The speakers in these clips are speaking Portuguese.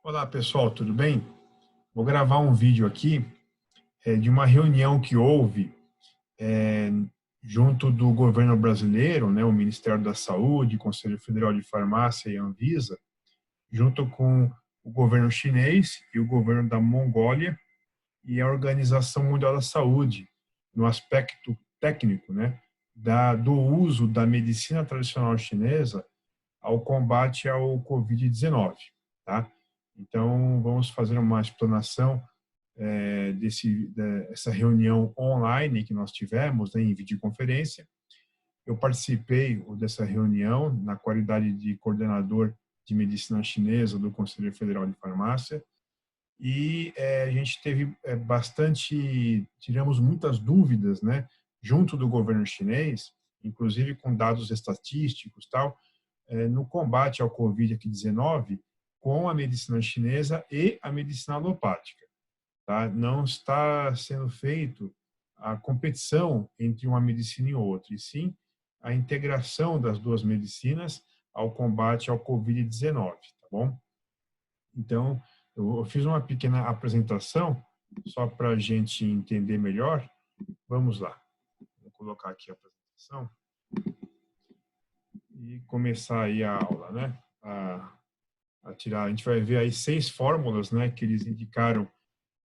Olá pessoal, tudo bem? Vou gravar um vídeo aqui de uma reunião que houve é, junto do governo brasileiro, né, o Ministério da Saúde, Conselho Federal de Farmácia e Anvisa, junto com o governo chinês e o governo da Mongólia e a Organização Mundial da Saúde, no aspecto técnico, né, do uso da medicina tradicional chinesa ao combate ao Covid-19, tá? Então, vamos fazer uma explanação dessa reunião online que nós tivemos, né, em videoconferência. Eu participei dessa reunião na qualidade de coordenador de medicina chinesa do Conselho Federal de Farmácia e a gente teve tiramos muitas dúvidas, né, junto do governo chinês, inclusive com dados estatísticos, tal, no combate ao Covid-19 com a medicina chinesa e a medicina alopática. Tá? Não está sendo feito a competição entre uma medicina e outra, e sim a integração das duas medicinas ao combate ao Covid-19, tá bom? Então, eu fiz uma pequena apresentação só para a gente entender melhor. Vamos lá. Vou colocar aqui a apresentação e começar aí a aula, né? A tirar. A gente vai ver aí 6 fórmulas, né, que eles indicaram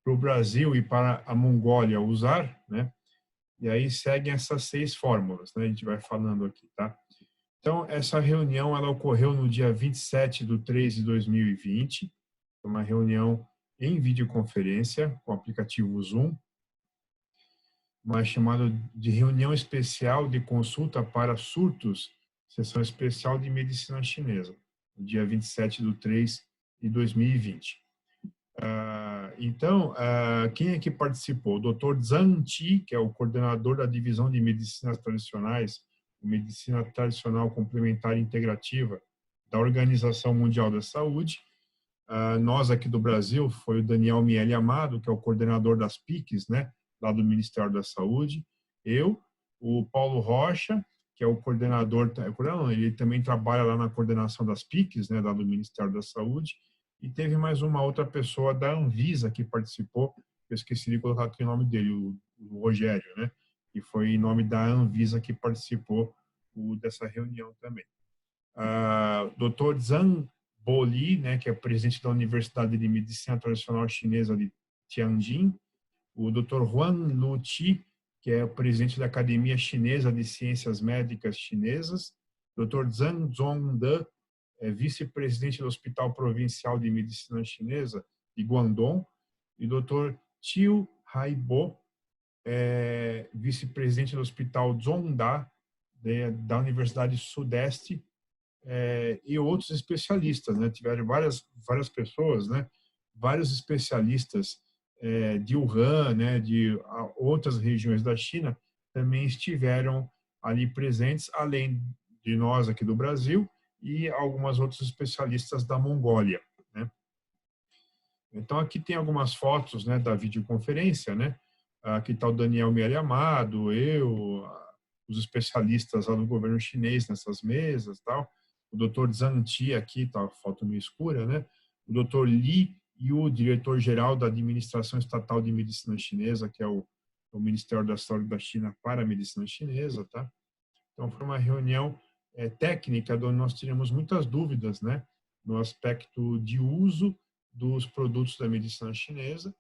para o Brasil e para a Mongólia usar, né? E aí seguem essas 6 fórmulas, né? A gente vai falando aqui, tá? Então, essa reunião ela ocorreu no dia 27/3/2020, uma reunião em videoconferência com o aplicativo Zoom, uma chamada de reunião especial de consulta para surtos, sessão especial de medicina chinesa, no dia 27/3/2020. Então, quem é que participou? O Dr. Zhang Ti, que é o coordenador da divisão de medicinas tradicionais, medicina tradicional complementar e integrativa da Organização Mundial da Saúde. Nós aqui do Brasil foi o Daniel Miele Amado, que é o coordenador das PICs, né, lá do Ministério da Saúde. Eu, o Paulo Rocha, que é o coordenador, ele também trabalha lá na coordenação das PICs, né, lá do Ministério da Saúde. E teve mais uma outra pessoa da Anvisa que participou, eu esqueci de colocar aqui o nome dele, o Rogério, né? Que foi em nome da Anvisa que participou dessa reunião também. Dr. Zhang Boli, né, que é presidente da Universidade de Medicina Tradicional Chinesa de Tianjin, o Dr. Huang Luqi, que é o presidente da Academia Chinesa de Ciências Médicas Chinesas, Dr. Zhang Zhongde, vice-presidente do Hospital Provincial de Medicina Chinesa de Guangdong, e Dr. Chiu Haibo, vice-presidente do Hospital Zhongda, da Universidade Sudeste, e outros especialistas, né? Tiveram várias pessoas, né? Vários especialistas de Wuhan, né? De outras regiões da China também estiveram ali presentes, além de nós aqui do Brasil e algumas outros especialistas da Mongólia, né? Então aqui tem algumas fotos, né, da videoconferência, né? Aqui está o Daniel Miele Amado, eu, os especialistas lá do governo chinês nessas mesas, tal. O Dr. Zhang Ti aqui, tá a foto meio escura, né? O Dr. Li Yu, diretor-geral da Administração Estatal de Medicina Chinesa, que é o Ministério da Saúde da China para a Medicina Chinesa, tá? Então foi uma reunião técnica onde nós tivemos muitas dúvidas, né? No aspecto de uso dos produtos da medicina chinesa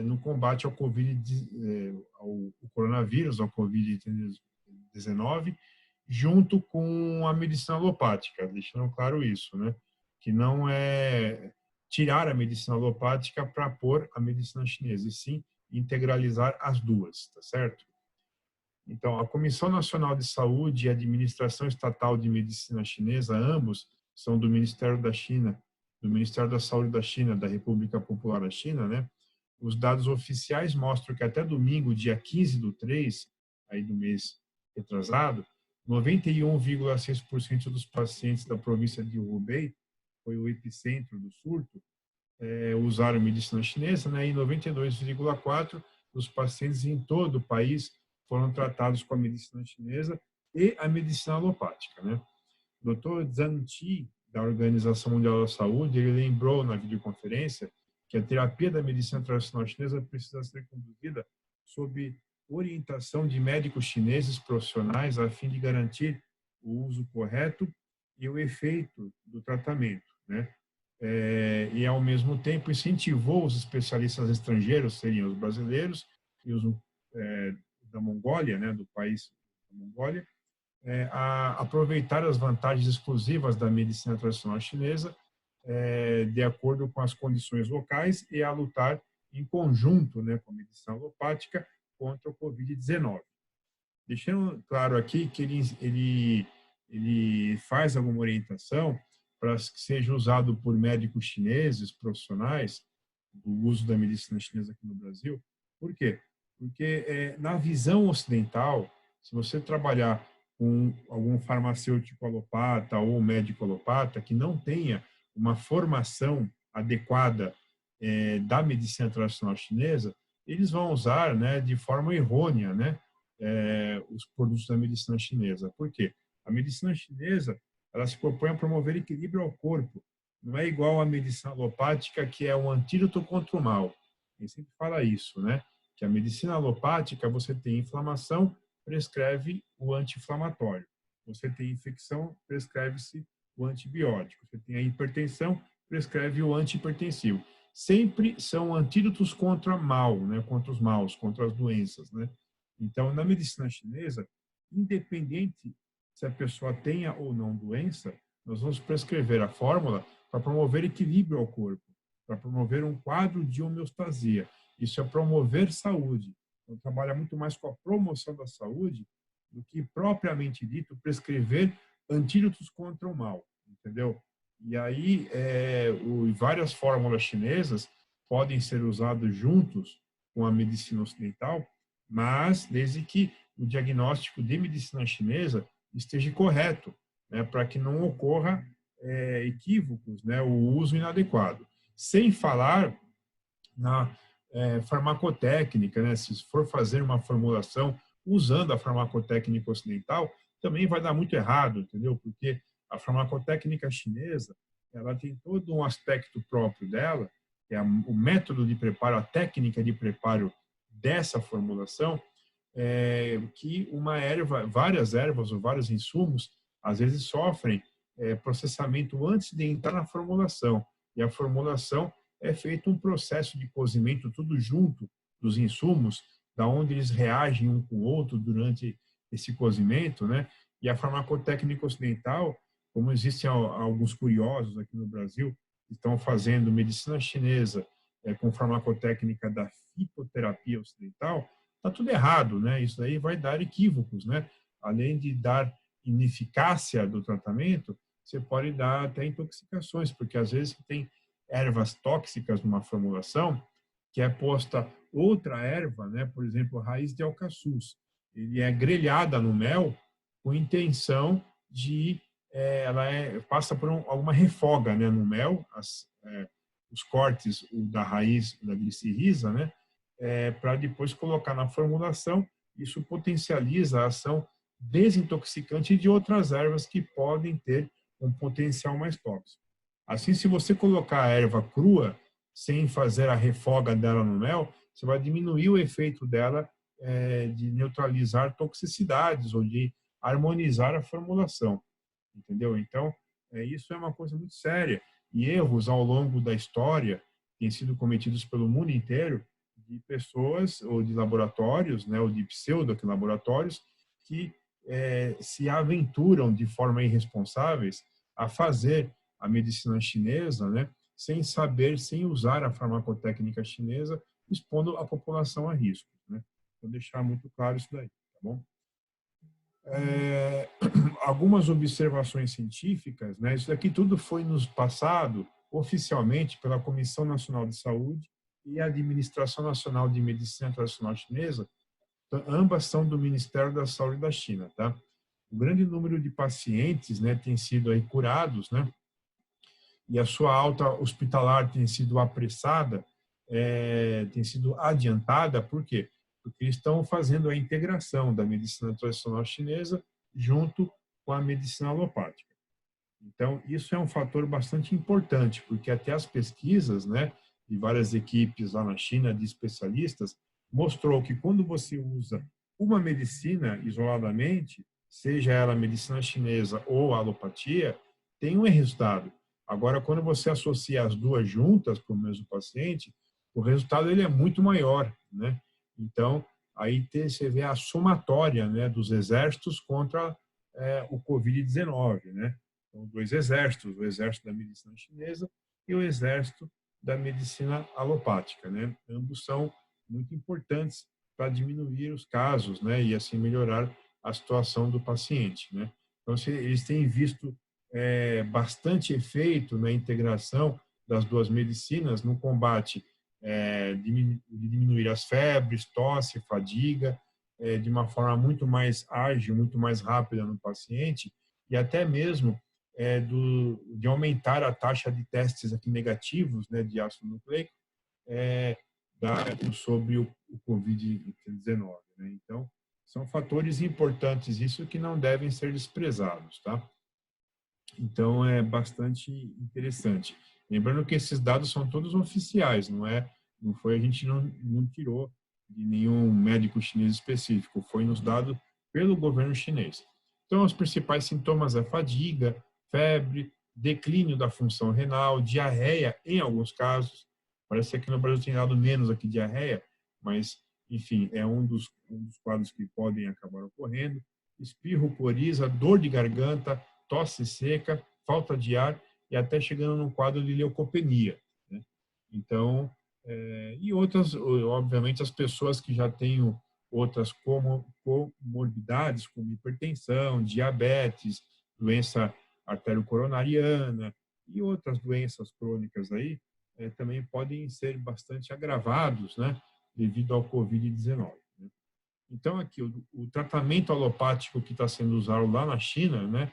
no combate ao ao coronavírus, ao Covid-19, junto com a medicina alopática, deixando claro isso, né? Que não é tirar a medicina alopática para pôr a medicina chinesa, e sim integralizar as duas, tá certo? Então, a Comissão Nacional de Saúde e a Administração Estatal de Medicina Chinesa, ambos são do Ministério da China, do Ministério da Saúde da China, da República Popular da China, né? Os dados oficiais mostram que até domingo, dia 15/3, aí do mês retrasado, 91,6% dos pacientes da província de Hubei, foi o epicentro do surto, usaram medicina chinesa, né? E 92,4% dos pacientes em todo o país foram tratados com a medicina chinesa e a medicina alopática, né? O Dr. Zhang Ti, da Organização Mundial da Saúde, ele lembrou na videoconferência que a terapia da medicina tradicional chinesa precisa ser conduzida sob orientação de médicos chineses profissionais a fim de garantir o uso correto e o efeito do tratamento, né? E, ao mesmo tempo, incentivou os especialistas estrangeiros, seriam os brasileiros e os da Mongólia, né, do país da Mongólia, a aproveitar as vantagens exclusivas da medicina tradicional chinesa, de acordo com as condições locais, e a lutar em conjunto, né, com a medicina alopática contra o Covid-19. Deixando claro aqui que ele faz alguma orientação para que seja usado por médicos chineses profissionais, o uso da medicina chinesa aqui no Brasil. Por quê? Porque na visão ocidental, se você trabalhar com algum farmacêutico alopata ou médico alopata que não tenha uma formação adequada da medicina tradicional chinesa, eles vão usar, né, de forma errônea, né, os produtos da medicina chinesa. Por quê? A medicina chinesa, ela se propõe a promover equilíbrio ao corpo. Não é igual à medicina alopática, que é um antídoto contra o mal. Quem sempre fala isso, né? Que a medicina alopática, você tem inflamação, prescreve o anti-inflamatório. Você tem infecção, prescreve-se o antibiótico. Você tem a hipertensão, prescreve o antihipertensivo. Sempre são antídotos contra mal, né? Contra os maus, contra as doenças, né? Então, na medicina chinesa, independente se a pessoa tenha ou não doença, nós vamos prescrever a fórmula para promover equilíbrio ao corpo, para promover um quadro de homeostasia. Isso é promover saúde. Então, trabalha muito mais com a promoção da saúde do que, propriamente dito, prescrever antídotos contra o mal, entendeu? E aí, várias fórmulas chinesas podem ser usadas juntos com a medicina ocidental, mas desde que o diagnóstico de medicina chinesa esteja correto, né, para que não ocorra equívocos, né, o uso inadequado. Sem falar na farmacotécnica, né, se for fazer uma formulação usando a farmacotécnica ocidental, também vai dar muito errado, entendeu? Porque a farmacotécnica chinesa, ela tem todo um aspecto próprio dela, que é o método de preparo, a técnica de preparo dessa formulação, que uma erva, várias ervas ou vários insumos, às vezes sofrem processamento antes de entrar na formulação. E a formulação é feito um processo de cozimento tudo junto dos insumos, da onde eles reagem um com o outro durante esse cozimento, né? E a farmacotécnica ocidental, como existem alguns curiosos aqui no Brasil, que estão fazendo medicina chinesa com farmacotécnica da fitoterapia ocidental, está tudo errado, né? Isso daí vai dar equívocos, né? Além de dar ineficácia do tratamento, você pode dar até intoxicações, porque às vezes tem ervas tóxicas numa formulação que é posta outra erva, né? Por exemplo, a raiz de alcaçuz. Ele é grelhada no mel com intenção de ela passa por alguma refoga, né, no mel, os cortes da raiz da glicirrisa, né? Para depois colocar na formulação. Isso potencializa a ação desintoxicante de outras ervas que podem ter um potencial mais tóxico. Assim, se você colocar a erva crua, sem fazer a refoga dela no mel, você vai diminuir o efeito dela de neutralizar toxicidades ou de harmonizar a formulação, entendeu? Então, isso é uma coisa muito séria. E erros ao longo da história têm sido cometidos pelo mundo inteiro, de pessoas ou de laboratórios, né, ou de pseudo-laboratórios que se aventuram de forma irresponsáveis a fazer a medicina chinesa, né, sem saber, sem usar a farmacotécnica chinesa, expondo a população a risco, né? Vou deixar muito claro isso daí, tá bom? Algumas observações científicas, né? Isso daqui tudo foi nos passado oficialmente pela Comissão Nacional de Saúde e a Administração Nacional de Medicina Tradicional Chinesa, ambas são do Ministério da Saúde da China, tá? O grande número de pacientes, né, tem sido aí curados, né? E a sua alta hospitalar tem sido apressada, tem sido adiantada, por quê? Porque eles estão fazendo a integração da medicina tradicional chinesa junto com a medicina alopática. Então, isso é um fator bastante importante, porque até as pesquisas, né, de várias equipes lá na China, de especialistas, mostrou que quando você usa uma medicina isoladamente, seja ela a medicina chinesa ou a alopatia, tem um resultado. Agora, quando você associa as duas juntas para o mesmo paciente, o resultado ele é muito maior, né? Então, aí você vê a somatória, né, dos exércitos contra o Covid-19, né? Então, dois exércitos, o exército da medicina chinesa e o exército da medicina alopática, né? Ambos são muito importantes para diminuir os casos, né? E assim melhorar a situação do paciente, né? Então, eles têm visto bastante efeito na integração das duas medicinas no combate de diminuir as febres, tosse, fadiga, de uma forma muito mais ágil, muito mais rápida no paciente e até mesmo de aumentar a taxa de testes aqui negativos, né, de ácido nucleico é, sobre o Covid-19. Né? Então, são fatores importantes, isso que não devem ser desprezados, tá? Então, é bastante interessante. Lembrando que esses dados são todos oficiais, não foi, a gente não tirou de nenhum médico chinês específico, foi nos dado pelo governo chinês. Então, os principais sintomas é fadiga, febre, declínio da função renal, diarreia em alguns casos. Parece que aqui no Brasil tem dado menos aqui diarreia, mas, enfim, é um dos quadros que podem acabar ocorrendo. Espirro, coriza, dor de garganta, tosse seca, falta de ar e até chegando num quadro de leucopenia. Né? Então, e outras, obviamente, as pessoas que já têm outras comorbidades, como hipertensão, diabetes, doença arteriocoronariana e outras doenças crônicas aí, também podem ser bastante agravados, né, devido ao Covid-19. Né? Então, aqui, o tratamento alopático que está sendo usado lá na China, né,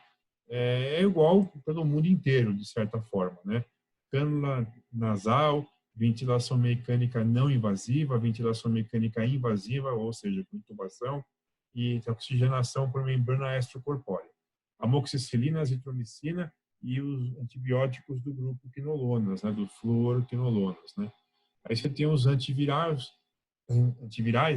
igual pelo mundo inteiro, de certa forma, né? Cânula nasal, ventilação mecânica não invasiva, ventilação mecânica invasiva, ou seja, com intubação, e oxigenação por membrana extracorpórea. Amoxicilina, azitromicina e os antibióticos do grupo quinolonas, né? Do fluoroquinolonas, né? Aí você tem os antivirais,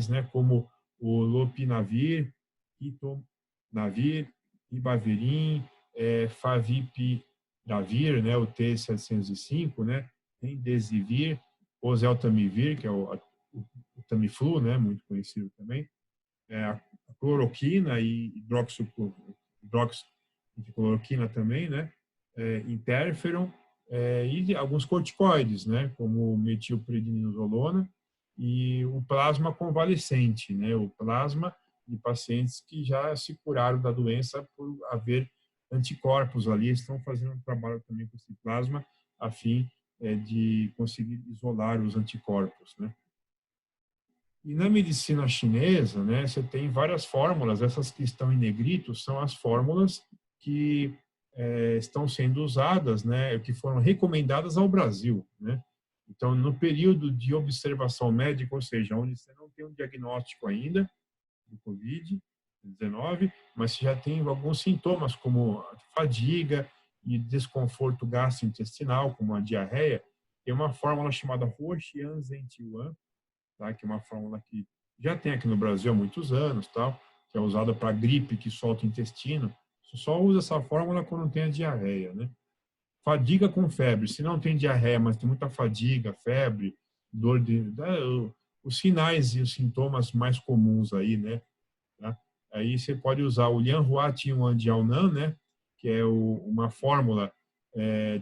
né? Como o lopinavir, ritonavir, ribavirin, favipiravir, né, o T705, né, remdesivir, oseltamivir, que é o Tamiflu, né, muito conhecido também, a cloroquina e hidroxicloroquina também, né, interferon, e alguns corticoides, né, como metilprednisolona e o plasma convalescente, né, o plasma de pacientes que já se curaram da doença por haver anticorpos ali, estão fazendo um trabalho também com esse plasma a fim de conseguir isolar os anticorpos, né. E na medicina chinesa, né, você tem várias fórmulas, essas que estão em negrito são as fórmulas que estão sendo usadas, né, que foram recomendadas ao Brasil, né. Então, no período de observação médica, ou seja, onde você não tem um diagnóstico ainda do COVID-19, mas você já tem alguns sintomas como fadiga e desconforto gastrointestinal, como a diarreia, tem uma fórmula chamada Huoxianzhentyuan, tá? Que é uma fórmula que já tem aqui no Brasil há muitos anos, tal, que é usada para gripe que solta o intestino. Você só usa essa fórmula quando tem a diarreia, né? Fadiga com febre. Se não tem diarreia, mas tem muita fadiga, febre, dor os sinais e os sintomas mais comuns aí, né? Tá? Aí você pode usar o Lianhua Tianyuan Jiaonan, né? Que é uma fórmula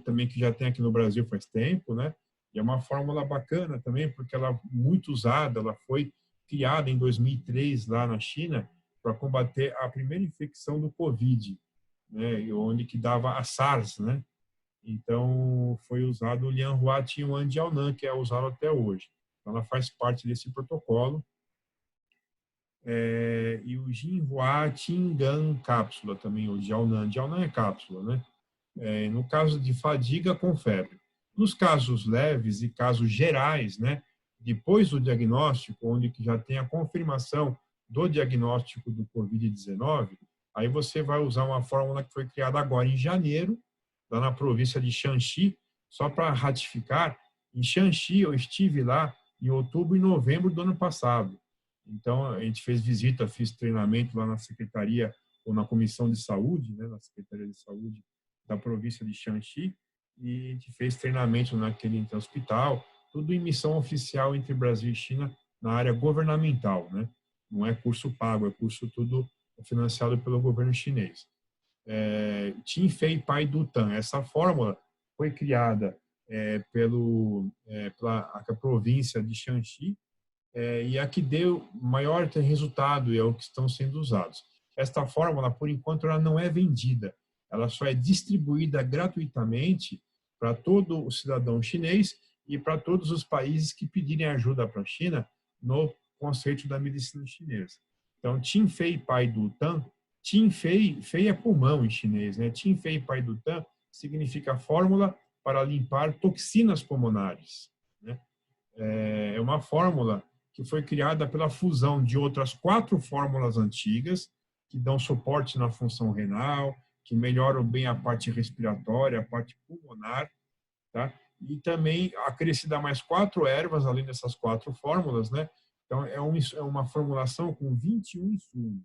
também que já tem aqui no Brasil faz tempo, né? E é uma fórmula bacana também, porque ela é muito usada, ela foi criada em 2003 lá na China para combater a primeira infecção do Covid, né? Onde que dava a SARS, né? Então, foi usado o Lianhua Tianyuan Jiaonan, que é usado até hoje. Então, ela faz parte desse protocolo. E o Jinhua Qinggan cápsula também, o Jiaonan. Jiaonan é cápsula, né? No caso de fadiga com febre. Nos casos leves e casos gerais, né? Depois do diagnóstico, onde que já tem a confirmação do diagnóstico do COVID-19, aí você vai usar uma fórmula que foi criada agora em janeiro, lá na província de Shanxi, só para ratificar. Em Shanxi, eu estive lá em outubro e novembro do ano passado. Então, a gente fez visita, fiz treinamento lá na Secretaria ou na Comissão de Saúde, né, na Secretaria de Saúde da província de Shanxi, e a gente fez treinamento naquele hospital, tudo em missão oficial entre Brasil e China na área governamental, né? Não é curso pago, é curso tudo financiado pelo governo chinês. Tinfei Pai Dutan, essa fórmula foi criada pela província de Shanxi, e a que deu maior resultado é o que estão sendo usados. Esta fórmula, por enquanto, ela não é vendida, ela só é distribuída gratuitamente para todo o cidadão chinês e para todos os países que pedirem ajuda para a China no conceito da medicina chinesa. Então, Tinfei Pai Dutan, Tinfei, fei é pulmão em chinês, né? Tinfei Pai Dutan significa fórmula para limpar toxinas pulmonares, né? É uma fórmula que foi criada pela fusão de outras 4 fórmulas antigas, que dão suporte na função renal, que melhoram bem a parte respiratória, a parte pulmonar, tá? E também acrescida mais 4 ervas, além dessas 4 fórmulas, né? Então, é uma formulação com 21 insumos.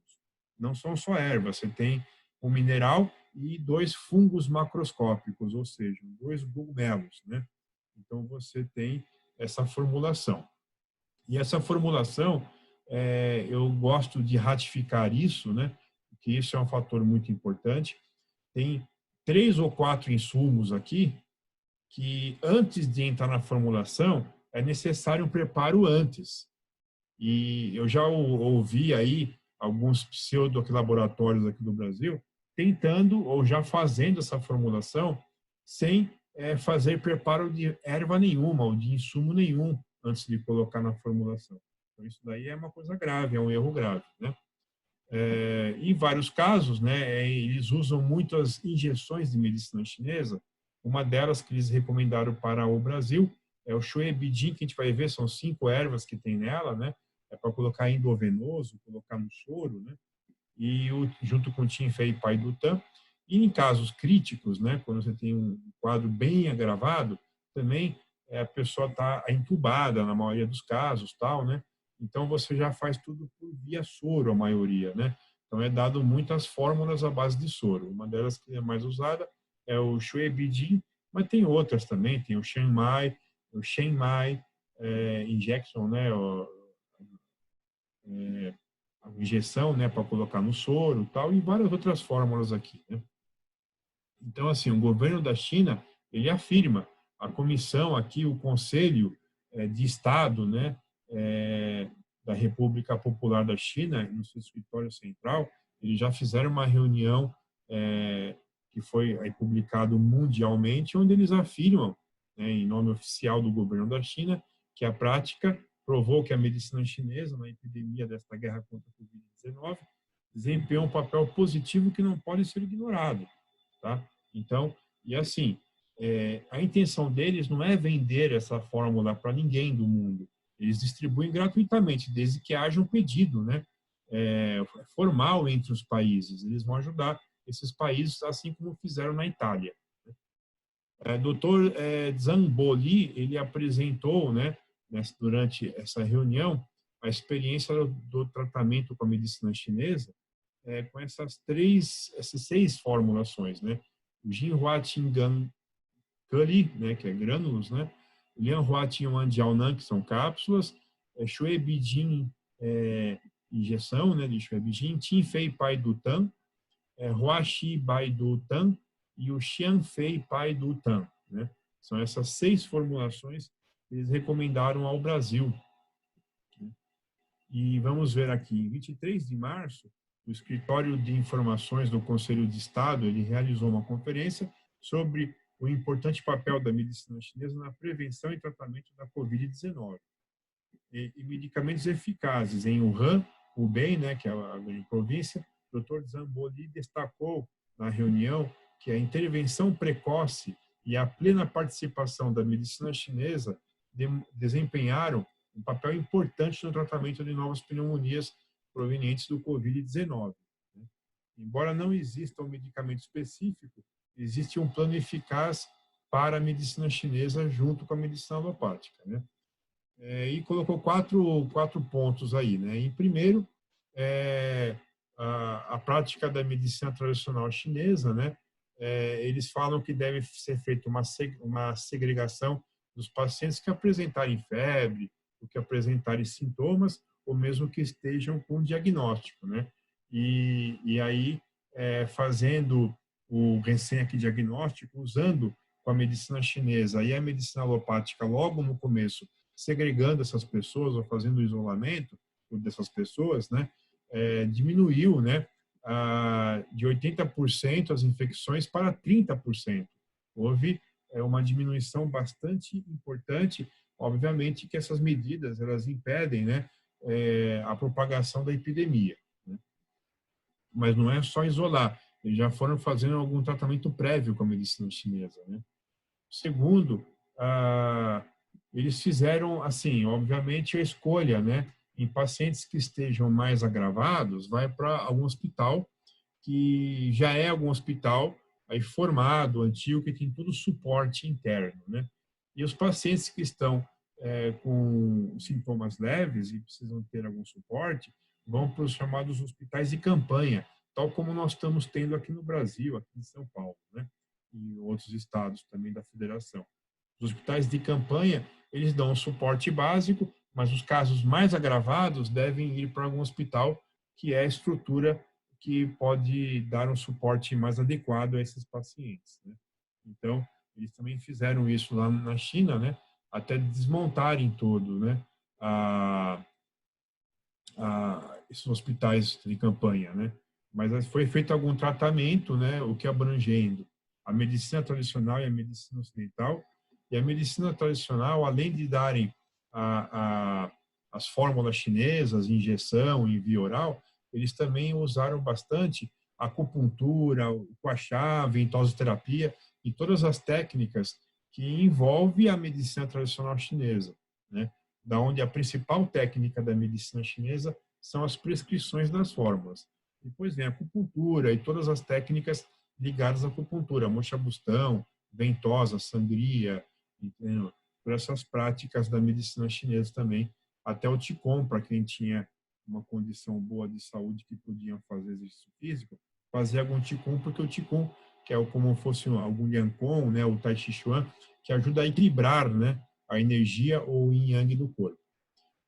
Não são só ervas, você tem um mineral e 2 fungos macroscópicos, ou seja, 2 cogumelos, né? Então, você tem essa formulação. E essa formulação, eu gosto de ratificar isso, né? Porque isso é um fator muito importante. Tem 3 ou 4 insumos aqui que, antes de entrar na formulação, é necessário um preparo antes. E eu já ouvi aí alguns pseudo-laboratórios aqui do Brasil tentando ou já fazendo essa formulação sem fazer preparo de erva nenhuma ou de insumo nenhum antes de colocar na formulação. Então, isso daí é uma coisa grave, é um erro grave, né? Em vários casos, né, eles usam muitas injeções de medicina chinesa. Uma delas que eles recomendaram para o Brasil é o Shuebijin, que a gente vai ver, são 5 ervas que tem nela, né? É para colocar endovenoso, colocar no soro, né? E junto com o Tinfei Pai Dutan. E em casos críticos, né, quando você tem um quadro bem agravado, também a pessoa está entubada na maioria dos casos, tal, né? Então você já faz tudo por via soro, a maioria, né? Então é dado muitas fórmulas à base de soro. Uma delas que é mais usada é o Shuebijin, mas tem outras também, tem o Shenmai Injection, né? A injeção, né, para colocar no soro, tal, e várias outras fórmulas aqui, né? Então, assim, o governo da China, ele afirma, a comissão aqui, o Conselho de Estado, né, da República Popular da China, no seu escritório central, eles já fizeram uma reunião que foi aí publicado mundialmente, onde eles afirmam, né, em nome oficial do governo da China, que a prática provou que a medicina chinesa, na epidemia desta guerra contra a Covid-19, desempenhou um papel positivo que não pode ser ignorado, tá? Então, e assim, a intenção deles não é vender essa fórmula para ninguém do mundo. Eles distribuem gratuitamente, desde que haja um pedido, né? Formal entre os países. Eles vão ajudar esses países, assim como fizeram na Itália. Dr. Zhang Boli, ele apresentou, né, durante essa reunião, a experiência do tratamento com a medicina chinesa, com essas 6 formulações, né? O Jinhua Qinggan Kali, né, que é grânulos, né? O Lianhua Tianyuan Jiaonan, que são cápsulas, Shui Bijin, injeção, né, de Shui Bijin, Tinfei Pai Dutan, Huaxi Bai Dutan e o Xianfei Pai Dutan, né? São essas 6 formulações que eles recomendaram ao Brasil. E vamos ver aqui, em 23 de março, o Escritório de Informações do Conselho de Estado, ele realizou uma conferência sobre o importante papel da medicina chinesa na prevenção e tratamento da Covid-19. E medicamentos eficazes. Em Wuhan, Hubei, né, que é a grande província, o Dr. Zamboli destacou na reunião que a intervenção precoce e a plena participação da medicina chinesa desempenharam um papel importante no tratamento de novas pneumonias provenientes do Covid-19. Embora não exista um medicamento específico, existe um plano eficaz para a medicina chinesa junto com a medicina alopática, né? E colocou quatro pontos aí, né? Em primeiro, é, a prática da medicina tradicional chinesa, né? Eles falam que deve ser feita uma segregação dos pacientes que apresentarem febre, ou que apresentarem sintomas, ou mesmo que estejam com diagnóstico, né? E aí, fazendo o Rensen diagnóstico, usando com a medicina chinesa e a medicina alopática logo no começo, segregando essas pessoas ou fazendo o isolamento dessas pessoas, né, diminuiu, né, de 80% as infecções para 30%. Houve uma diminuição bastante importante. Obviamente que essas medidas elas impedem, né, a propagação da epidemia, né? Mas não é só isolar. Eles já foram fazendo algum tratamento prévio com a medicina chinesa, né? Segundo, eles fizeram, assim, obviamente, a escolha, né? Em pacientes que estejam mais agravados, vai para algum hospital que já é algum hospital aí formado, antigo, que tem todo o suporte interno, né? E os pacientes que estão com sintomas leves e precisam ter algum suporte, vão para os chamados hospitais de campanha, tal como nós estamos tendo aqui no Brasil, aqui em São Paulo, né? E em outros estados também da federação. Os hospitais de campanha, eles dão um suporte básico, mas os casos mais agravados devem ir para algum hospital que é a estrutura que pode dar um suporte mais adequado a esses pacientes, né? Então, eles também fizeram isso lá na China, né? Até desmontarem todo, né? A, esses hospitais de campanha, né? Mas foi feito algum tratamento, né? O que abrangendo a medicina tradicional e a medicina ocidental. E a medicina tradicional, além de darem as fórmulas chinesas, injeção e via oral, eles também usaram bastante a acupuntura, o chá, ventosoterapia e todas as técnicas que envolvem a medicina tradicional chinesa, né? Da onde a principal técnica da medicina chinesa são as prescrições das fórmulas. Depois vem a acupuntura e todas as técnicas ligadas à acupuntura, moxa-bustão, ventosa, sangria, entendeu? Por essas práticas da medicina chinesa também, até o Qigong, para quem tinha uma condição boa de saúde que podiam fazer exercício físico, fazer algum Qigong, porque o Qigong, que é como fosse algum Liancong, né, o Tai Chi Chuan, que ajuda a equilibrar, né, a energia ou o yin yang do corpo.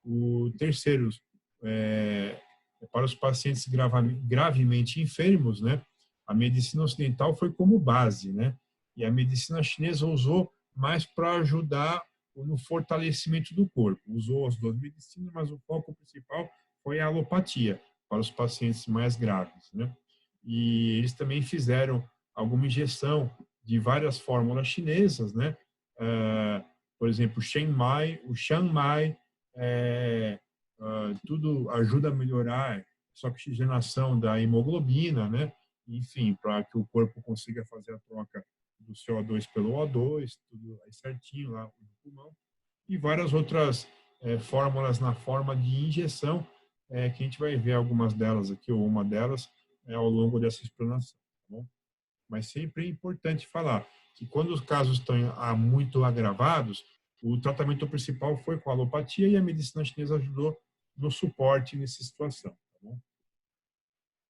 O terceiro, para os pacientes gravemente enfermos, né, a medicina ocidental foi como base, né, e a medicina chinesa usou mais para ajudar no fortalecimento do corpo. Usou as duas medicinas, mas o foco principal foi a alopatia para os pacientes mais graves, né? E eles também fizeram alguma injeção de várias fórmulas chinesas, né? Por exemplo, o Chiang Mai, tudo ajuda a melhorar a oxigenação da hemoglobina, né? Enfim, para que o corpo consiga fazer a troca do CO2 pelo O2, tudo aí certinho lá no pulmão, e várias outras fórmulas na forma de injeção, que a gente vai ver algumas delas aqui, ou uma delas, ao longo dessa explanação, tá bom? Mas sempre é importante falar que quando os casos estão muito agravados, o tratamento principal foi com a alopatia e a medicina chinesa ajudou no suporte nessa situação, tá bom?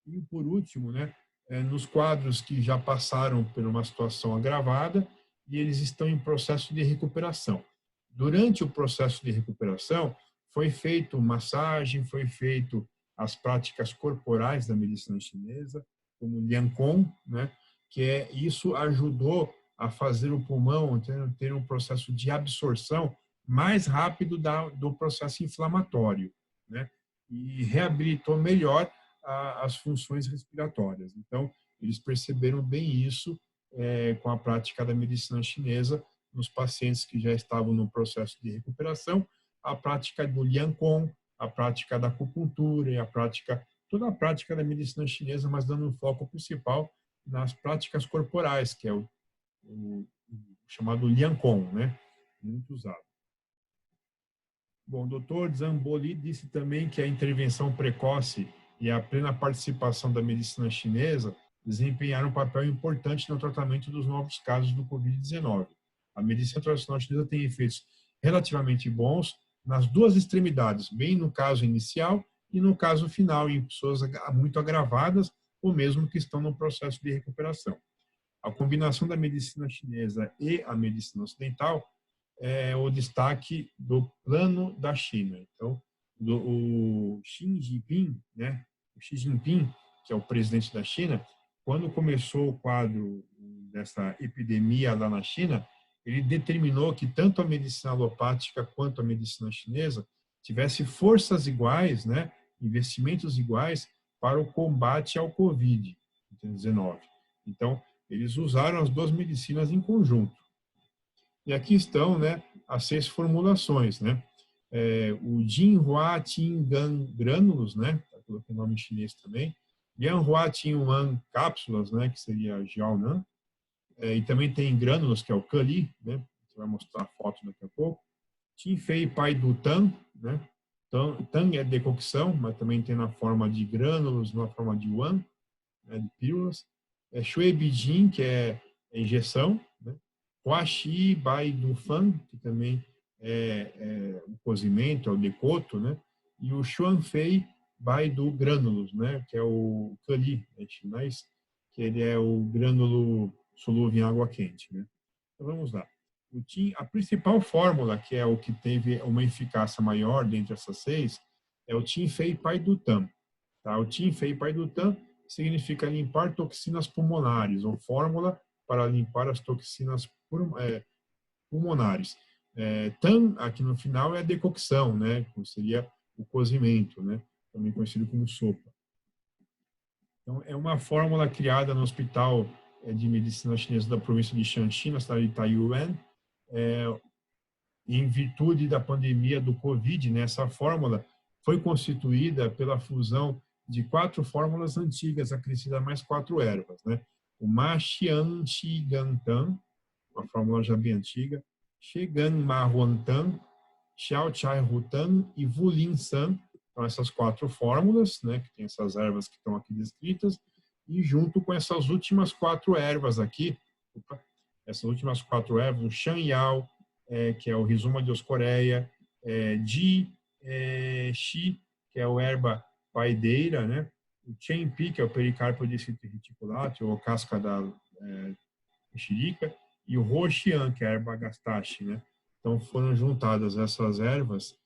E por último, né, nos quadros que já passaram por uma situação agravada e eles estão em processo de recuperação. Durante o processo de recuperação, foi feito massagem, foi feito as práticas corporais da medicina chinesa, como Liancong, né, isso ajudou a fazer o pulmão ter um processo de absorção mais rápido do processo inflamatório, né, e reabilitou melhor as funções respiratórias. Então, eles perceberam bem isso com a prática da medicina chinesa nos pacientes que já estavam no processo de recuperação, a prática do Liancong, a prática da acupuntura e toda a prática da medicina chinesa, mas dando um foco principal nas práticas corporais, que é o chamado Liancong, né? Muito usado. Bom, o doutor Zamboli disse também que a intervenção precoce e a plena participação da medicina chinesa desempenharam um papel importante no tratamento dos novos casos do Covid-19. A medicina tradicional chinesa tem efeitos relativamente bons nas duas extremidades, bem no caso inicial e no caso final, em pessoas muito agravadas ou mesmo que estão no processo de recuperação. A combinação da medicina chinesa e a medicina ocidental é o destaque do plano da China. Então, o Xi Jinping, né? O Xi Jinping, que é o presidente da China, quando começou o quadro dessa epidemia lá na China, ele determinou que tanto a medicina alopática quanto a medicina chinesa tivesse forças iguais, né? Investimentos iguais para o combate ao Covid-19. Então, eles usaram as duas medicinas em conjunto. E aqui estão, né, as 6 formulações, né? O Jinhua Qinggan Granulos, né? Coloquei o nome em chinês também. Lianhua Qingyuan Cápsulas, né? Que seria Jiaonan. E também tem grânulos, que é o Kali, né? Você vai mostrar a foto daqui a pouco. Tinfei Pai do Tan, né? Tan é decocção, mas também tem na forma de grânulos, na forma de Wan, né? De pílulas. Shui Bijin, que é injeção, né? Huaxi Bai do Fan, que também é o cozimento, é o decoto, né? E o Xuanfei Bai do Grânulos, né? Que é o Kali, né? Chinês, que ele é o grânulo solúvel em água quente, né? Então vamos lá. A principal fórmula, que é o que teve uma eficácia maior dentre essas 6, é o Tinfei Pai do Tan. Tá? O Tinfei Pai do Tan significa limpar toxinas pulmonares, ou fórmula para limpar as toxinas pulmonares. Tan, aqui no final, é a decocção, né? Seria o cozimento, né? Também conhecido como sopa. Então, é uma fórmula criada no Hospital de Medicina Chinesa da província de Shanxi, na cidade de Taiyuan, em virtude da pandemia do Covid. Né? Essa fórmula foi constituída pela fusão de 4 fórmulas antigas, acrescidas a mais 4 ervas, né? O Ma Xian Qi Gan Tan, uma fórmula já bem antiga, Shegan Ma Huan Tan, Xiao Chai Hu Tan e Wu Lin San. Então, essas 4 fórmulas, né, que tem essas ervas que estão aqui descritas, e junto com essas últimas 4 ervas aqui, essas últimas 4 ervas, o Shan Yao, que é o Rhizoma dioscorea, Ji Shi, que é o erva paideira, né? O Chen Pi, que é o pericarpo de reticulate, ou casca da mexerica, e o Roxian, que é a erva agastache, né? Então foram juntadas essas ervas,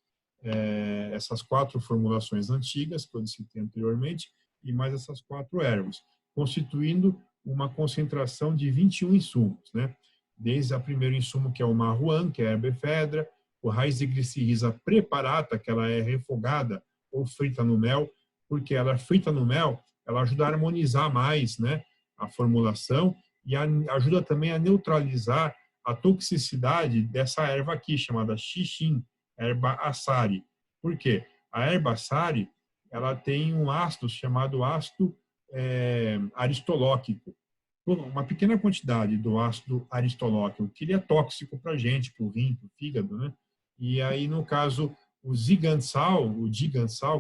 essas 4 formulações antigas que eu citei anteriormente, e mais essas 4 ervas, constituindo uma concentração de 21 insumos, né? Desde o primeiro insumo, que é o marruan, que é a erva efedra, o raiz de glicirrhiza preparata, que ela é refogada ou frita no mel, porque ela frita no mel, ela ajuda a harmonizar mais, né, a formulação e ajuda também a neutralizar a toxicidade dessa erva aqui, chamada xixin, erva assari. Por quê? A erva assari, ela tem um ácido chamado ácido aristolóquico. Uma pequena quantidade do ácido aristolóquico, que ele é tóxico para a gente, para o rim, para o fígado, né? E aí, no caso, o zigansal,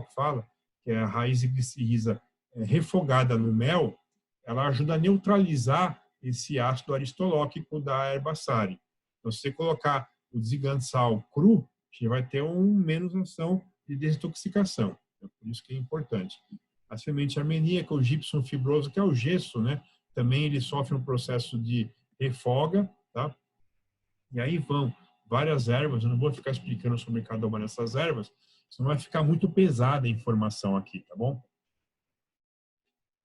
que fala, que é a raiz de glicirrhiza refogada no mel, ela ajuda a neutralizar esse ácido aristolóquico da erva assari. Então, se você colocar o zigansal cru, você vai ter menos ação de desintoxicação. É por isso que é importante. A semente armeníaca, o gypsum fibroso, que é o gesso, né? Também ele sofre um processo de refoga, tá? E aí vão várias ervas, eu não vou ficar explicando sobre cada uma dessas ervas, senão vai ficar muito pesada a informação aqui, tá bom?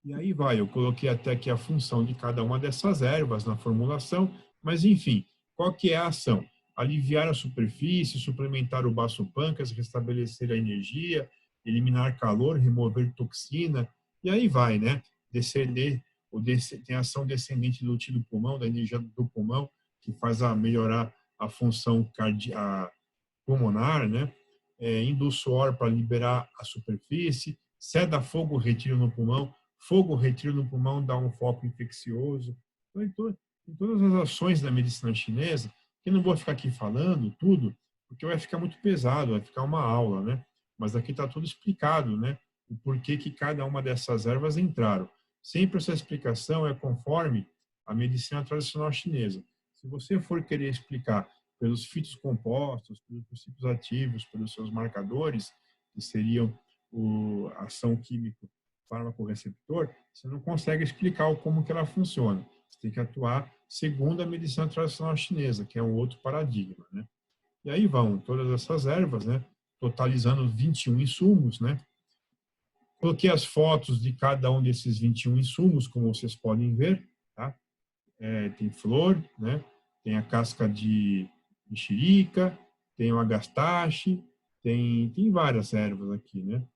E aí vai, eu coloquei até aqui a função de cada uma dessas ervas na formulação, mas enfim, qual que é a ação? Aliviar a superfície, suplementar o baço pâncreas, restabelecer a energia, eliminar calor, remover toxina, e aí vai, né? Descender, tem a ação descendente do útero do pulmão, da energia do pulmão, que faz melhorar a função pulmonar, né? Induz suor para liberar a superfície, ceda fogo, retiro no pulmão, fogo, retiro no pulmão dá um foco infeccioso. Então, em todas as ações da medicina chinesa, que não vou ficar aqui falando tudo, porque vai ficar muito pesado, vai ficar uma aula, né? Mas aqui está tudo explicado, né? O porquê que cada uma dessas ervas entraram. Sempre essa explicação é conforme a medicina tradicional chinesa. Se você for querer explicar pelos fitocompostos, pelos princípios ativos, pelos seus marcadores, que seriam a ação químico fármaco-receptor, você não consegue explicar como que ela funciona. Você tem que atuar segundo a medicina tradicional chinesa, que é um outro paradigma, né? E aí vão todas essas ervas, né? Totalizando 21 insumos, né? Coloquei as fotos de cada um desses 21 insumos, como vocês podem ver, tá? Tem flor, né? Tem a casca de mexerica, tem o agastache, tem várias ervas aqui, né?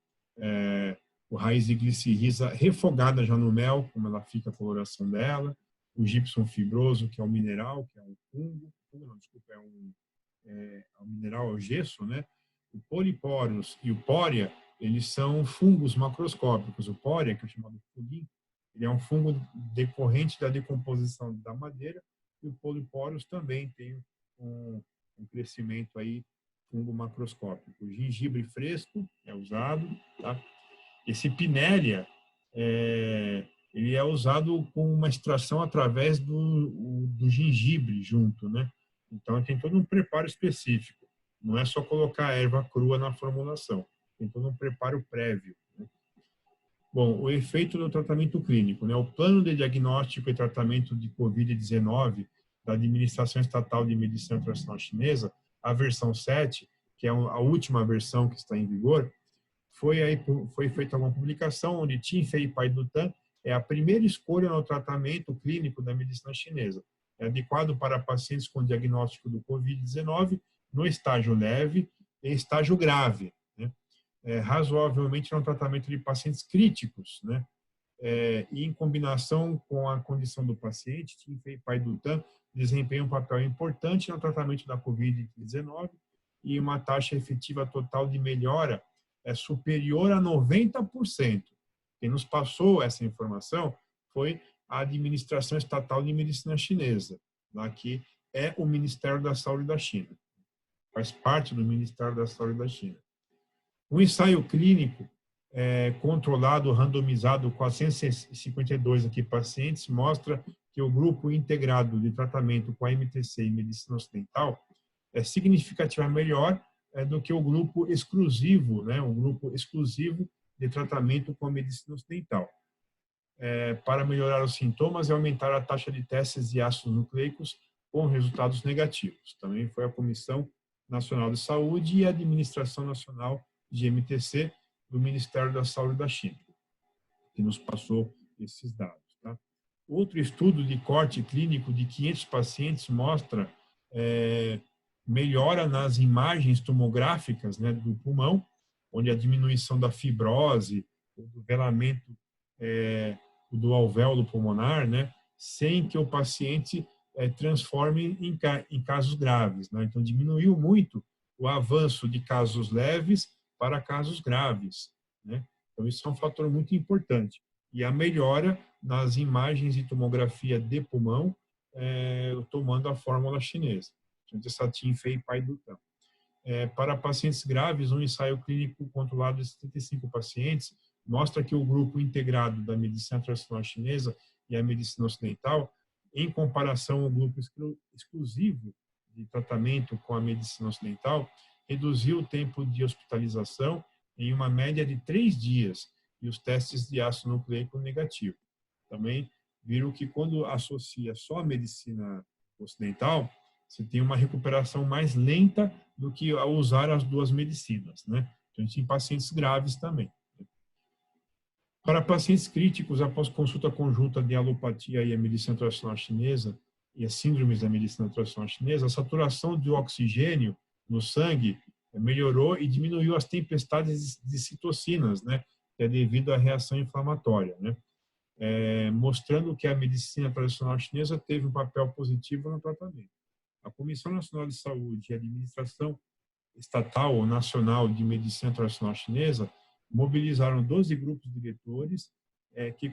O raiz de glicirrisa refogada já no mel, como ela fica a coloração dela, o gypsum fibroso, que é um mineral, que é um fungo não, desculpa, é um mineral, é o gesso, né? O Polyporus e o Pória, eles são fungos macroscópicos. O Pória, que é chamado pudim, ele é um fungo decorrente da decomposição da madeira, e o Polyporus também tem um crescimento aí fungo macroscópico. O gengibre fresco é usado, tá? Esse Pinélia, ele é usado com uma extração através do gengibre junto, né? Então tem todo um preparo específico. Não é só colocar a erva crua na formulação, tem todo um preparo prévio, né? Bom, o efeito do tratamento clínico, né? O plano de diagnóstico e tratamento de COVID-19 da Administração Estatal de Medicina Tradicional Chinesa, a versão 7, que é a última versão que está em vigor, foi feita uma publicação onde Tinfei Pai Dutan é a primeira escolha no tratamento clínico da medicina chinesa. É adequado para pacientes com diagnóstico do COVID-19 no estágio leve e estágio grave, né? Razoavelmente no tratamento de pacientes críticos, né? E em combinação com a condição do paciente, Tinfei Pai Dutan desempenha um papel importante no tratamento da COVID-19 e uma taxa efetiva total de melhora é superior a 90%. Quem nos passou essa informação foi a Administração Estatal de Medicina Chinesa, que é o Ministério da Saúde da China. Faz parte do Ministério da Saúde da China. Um ensaio clínico controlado, randomizado, 452 aqui pacientes, mostra que o grupo integrado de tratamento com a MTC e medicina ocidental é significativamente melhor do que o grupo exclusivo, né, um grupo exclusivo de tratamento com a medicina ocidental. Para melhorar os sintomas e aumentar a taxa de testes de ácidos nucleicos com resultados negativos. Também foi a Comissão Nacional de Saúde e a Administração Nacional de MTC do Ministério da Saúde da China, que nos passou esses dados, tá? Outro estudo de corte clínico de 500 pacientes mostra melhora nas imagens tomográficas, né, do pulmão, onde a diminuição da fibrose, do velamento do alvéolo pulmonar, né, sem que o paciente transforme em casos graves, né? Então, diminuiu muito o avanço de casos leves para casos graves, né? Então, isso é um fator muito importante. E a melhora nas imagens de tomografia de pulmão, tomando a fórmula chinesa. Tinfei Pai Dutan. Para pacientes graves, um ensaio clínico controlado de 75 pacientes mostra que o grupo integrado da medicina tradicional chinesa e a medicina ocidental, em comparação ao grupo exclusivo de tratamento com a medicina ocidental, reduziu o tempo de hospitalização em uma média de 3 dias e os testes de ácido nucleico negativo. Também viram que quando associa só a medicina ocidental, você tem uma recuperação mais lenta do que ao usar as duas medicinas, né? Então, a gente tem pacientes graves também. Para pacientes críticos, após consulta conjunta de alopatia e a medicina tradicional chinesa, e as síndromes da medicina tradicional chinesa, a saturação de oxigênio no sangue melhorou e diminuiu as tempestades de citocinas, né? Que é devido à reação inflamatória, né? Mostrando que a medicina tradicional chinesa teve um papel positivo no tratamento. A Comissão Nacional de Saúde e a Administração Estatal ou Nacional de Medicina Tradicional Chinesa mobilizaram 12 grupos diretores que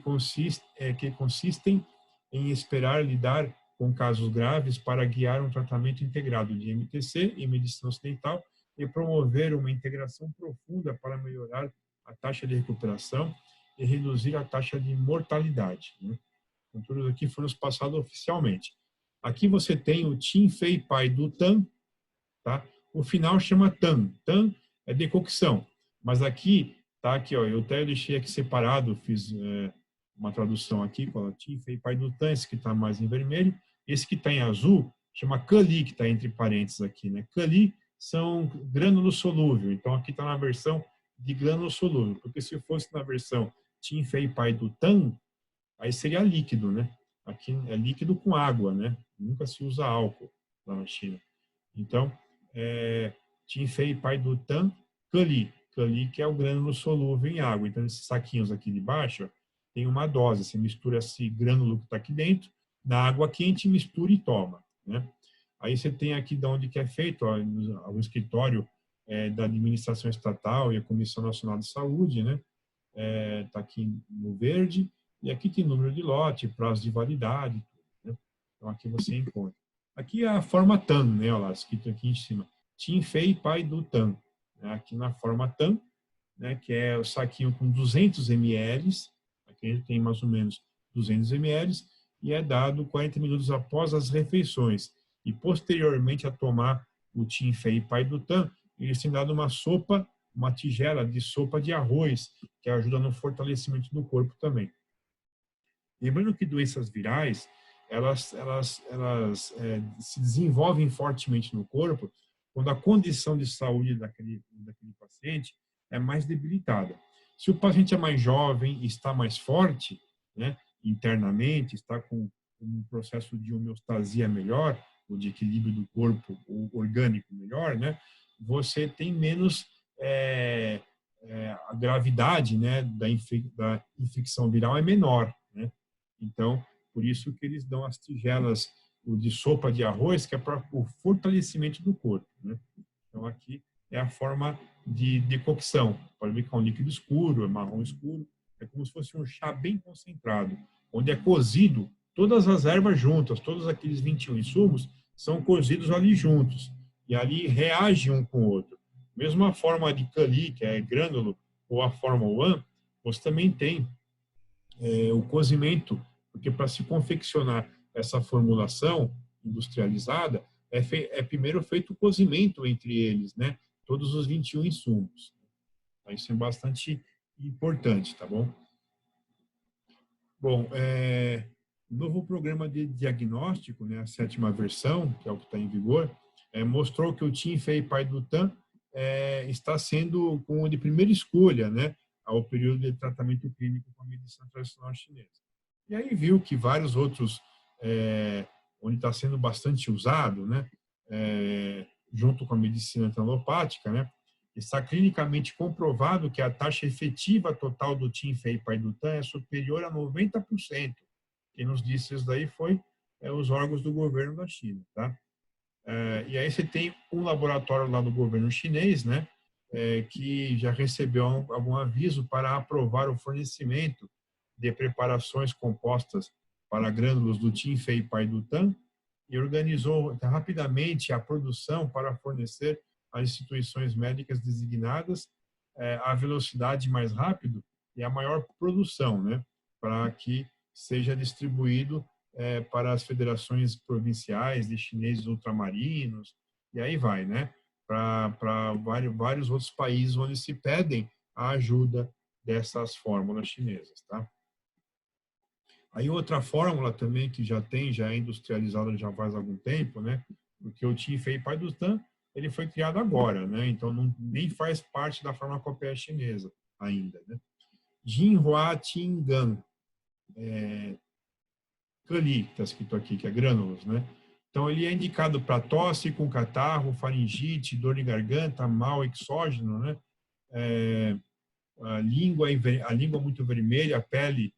consistem em esperar lidar com casos graves para guiar um tratamento integrado de MTC e medicina ocidental e promover uma integração profunda para melhorar a taxa de recuperação e reduzir a taxa de mortalidade, né? Então, todos aqui foram passados oficialmente. Aqui você tem o Tim Fei Pai do Tan, tá? O final chama Tan. Tan é decocção. Mas aqui, tá aqui, ó, eu até deixei aqui separado, fiz uma tradução aqui, com Tim Fei Pai do Tan, esse que está mais em vermelho. Esse que está em azul chama Cali, que está entre parênteses aqui, né? Cali são grânulo solúvel. Então, aqui está na versão de grânulo solúvel. Porque se fosse na versão Tim Fei Pai do Tan, aí seria líquido, né? Aqui é líquido com água, né? Nunca se usa álcool lá na China. Então, Tinfei Pai do Tan, Cali. Cali, que é o grânulo solúvel em água. Então, esses saquinhos aqui de baixo, ó, tem uma dose. Você mistura esse grânulo que está aqui dentro, na água quente, mistura e toma, né? Aí você tem aqui de onde que é feito, ó, o escritório da administração estatal e a Comissão Nacional de Saúde, né? Está aqui no verde, e aqui tem número de lote, prazo de validade, né? Então aqui você encontra. Aqui é a forma TAN, né? Olha lá, escrito aqui em cima. Tim Fei Pai do TAN. Aqui na forma TAN, né? Que é o saquinho com 200 ml, aqui ele tem mais ou menos 200 ml, e é dado 40 minutos após as refeições. E posteriormente a tomar o Tim Fei Pai do TAN, eles têm dado uma sopa, uma tigela de sopa de arroz, que ajuda no fortalecimento do corpo também. Lembrando que doenças virais, elas se desenvolvem fortemente no corpo quando a condição de saúde daquele paciente é mais debilitada. Se o paciente é mais jovem, está mais forte, né, internamente, está com um processo de homeostasia melhor, ou de equilíbrio do corpo orgânico melhor, né, você tem menos a gravidade, né, da infecção viral é menor, né? Então, por isso que eles dão as tigelas de sopa de arroz, que é para o fortalecimento do corpo, né? Então, aqui é a forma de decocção. Pode ver que é um líquido escuro, é marrom escuro, é como se fosse um chá bem concentrado, onde é cozido todas as ervas juntas, todos aqueles 21 insumos são cozidos ali juntos, e ali reagem um com o outro. Mesmo a forma de Cali, que é grânulo, ou a forma One, você também tem o cozimento, porque para se confeccionar essa formulação industrializada, primeiro feito o cozimento entre eles, né? Todos os 21 insumos. Então, isso é bastante importante, tá bom? Bom, o novo programa de diagnóstico, né, a 7ª versão, que é o que está em vigor, mostrou que o Tim Fei Pai do Tan está sendo com de primeira escolha, né, ao período de tratamento clínico com a medicina tradicional chinesa. E aí viu que vários outros, onde está sendo bastante usado, né, junto com a medicina alopática, né, está clinicamente comprovado que a taxa efetiva total do Tim Fei Pai do Tan é superior a 90%. Quem nos disse isso daí foi os órgãos do governo da China, tá? E aí você tem um laboratório lá do governo chinês, né, que já recebeu algum aviso para aprovar o fornecimento de preparações compostas para grânulos do Tim Fei Pai do Tan e organizou rapidamente a produção para fornecer às instituições médicas designadas a velocidade mais rápido e a maior produção, né, para que seja distribuído para as federações provinciais de chineses ultramarinos, e aí vai, né? Para vários outros países onde se pedem a ajuda dessas fórmulas chinesas, tá? Aí outra fórmula também que já é industrializada já faz algum tempo, né? Porque o Tim Fei Pai do Tan, ele foi criado agora, né? Então nem faz parte da farmacopeia chinesa ainda, né? Jinhua Qinggan, Cali, que está escrito aqui, que é grânulos, né? Então, ele é indicado para tosse com catarro, faringite, dor de garganta, mal exógeno, né? A língua muito vermelha, a pele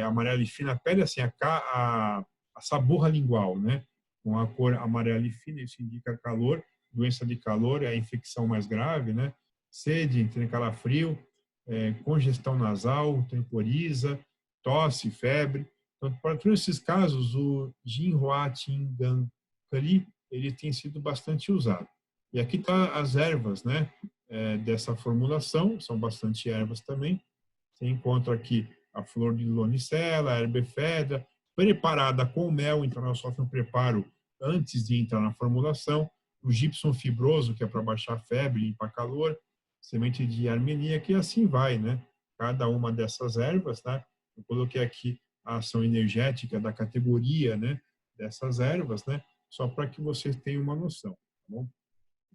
amarela e fina. A pele, assim, a saburra lingual, né? Com a cor amarela e fina, isso indica calor, doença de calor, é a infecção mais grave, né? Sede, tem calafrio, congestão nasal, temporiza, tosse, febre. Então, para todos esses casos, o Jinhua Qinggan Cali, ele tem sido bastante usado. E aqui tá as ervas, né, dessa formulação, são bastante ervas também. Você encontra aqui a flor de lonicela, a erva efedra, preparada com mel, então ela sofre um preparo antes de entrar na formulação. O gypsum fibroso, que é para baixar a febre, limpar calor, semente de armenia, que assim vai, né? Cada uma dessas ervas, tá? Eu coloquei aqui a ação energética da categoria, né? Dessas ervas, né? Só para que vocês tenham uma noção, tá bom?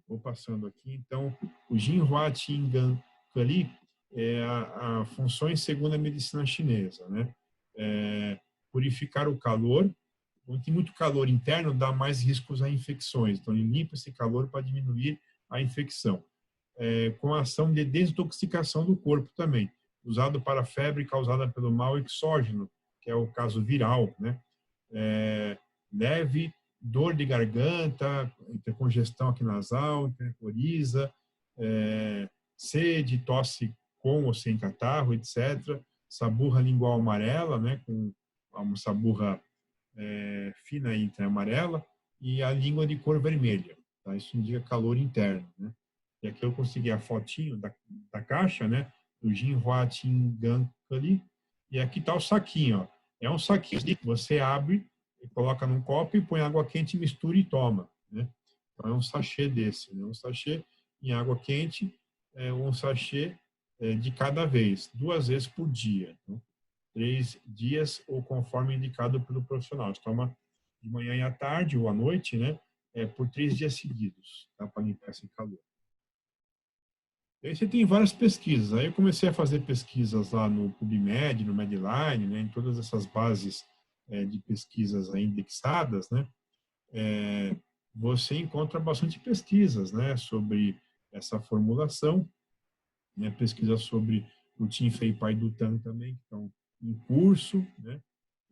Vou passando aqui. Então, o Jinhua Qinggan Kali é a funções segundo a medicina chinesa, né? Purificar o calor. Quando tem muito calor interno, dá mais riscos a infecções. Então, ele limpa esse calor para diminuir a infecção. Com a ação de desintoxicação do corpo também, usado para febre causada pelo mal exógeno, que é o caso viral, né? Leve, dor de garganta, intercongestão aqui nasal, intercoriza, sede, tosse com ou sem catarro, etc. Saburra lingual amarela, né? Com uma saburra fina entre amarela, e a língua de cor vermelha. Tá? Isso indica calor interno, né? E aqui eu consegui a fotinho da caixa, né? Do Jinhua Qinggan ali. E aqui está o saquinho, ó. É um saquinho que você abre, coloca num copo e põe água quente, mistura e toma, né? Então é um sachê desse, né? Um sachê em água quente, um sachê de cada vez, 2 vezes por dia. Então, 3 dias ou conforme indicado pelo profissional. Você toma de manhã e à tarde ou à noite, né? Por 3 dias seguidos, tá? Para limpar esse calor. E aí você tem várias pesquisas. Aí eu comecei a fazer pesquisas lá no PubMed, no Medline, né? Em todas essas bases de pesquisas aí indexadas, né? Você encontra bastante pesquisas, né? Sobre essa formulação, né? Pesquisas sobre o Tinfei Pai do Tan também, que estão em curso, né?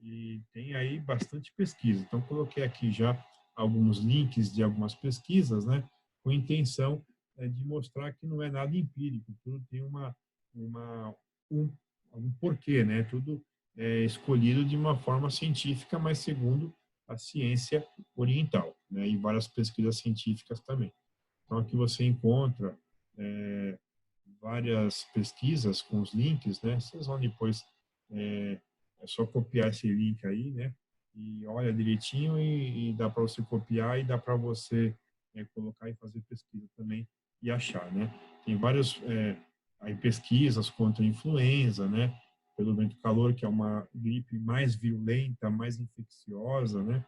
E tem aí bastante pesquisa. Então, coloquei aqui já alguns links de algumas pesquisas, né? Com a intenção de mostrar que não é nada empírico, tudo tem uma, um, um porquê, né? Tudo é escolhido de uma forma científica, mas segundo a ciência oriental, né? E várias pesquisas científicas também. Então, aqui você encontra várias pesquisas com os links, né? Vocês vão depois, é só copiar esse link aí, né? E olha direitinho e dá para você copiar e dá para você colocar e fazer pesquisa também e achar, né? Tem várias aí pesquisas contra a influenza, né? Pelo vento calor, que é uma gripe mais virulenta, mais infecciosa, né?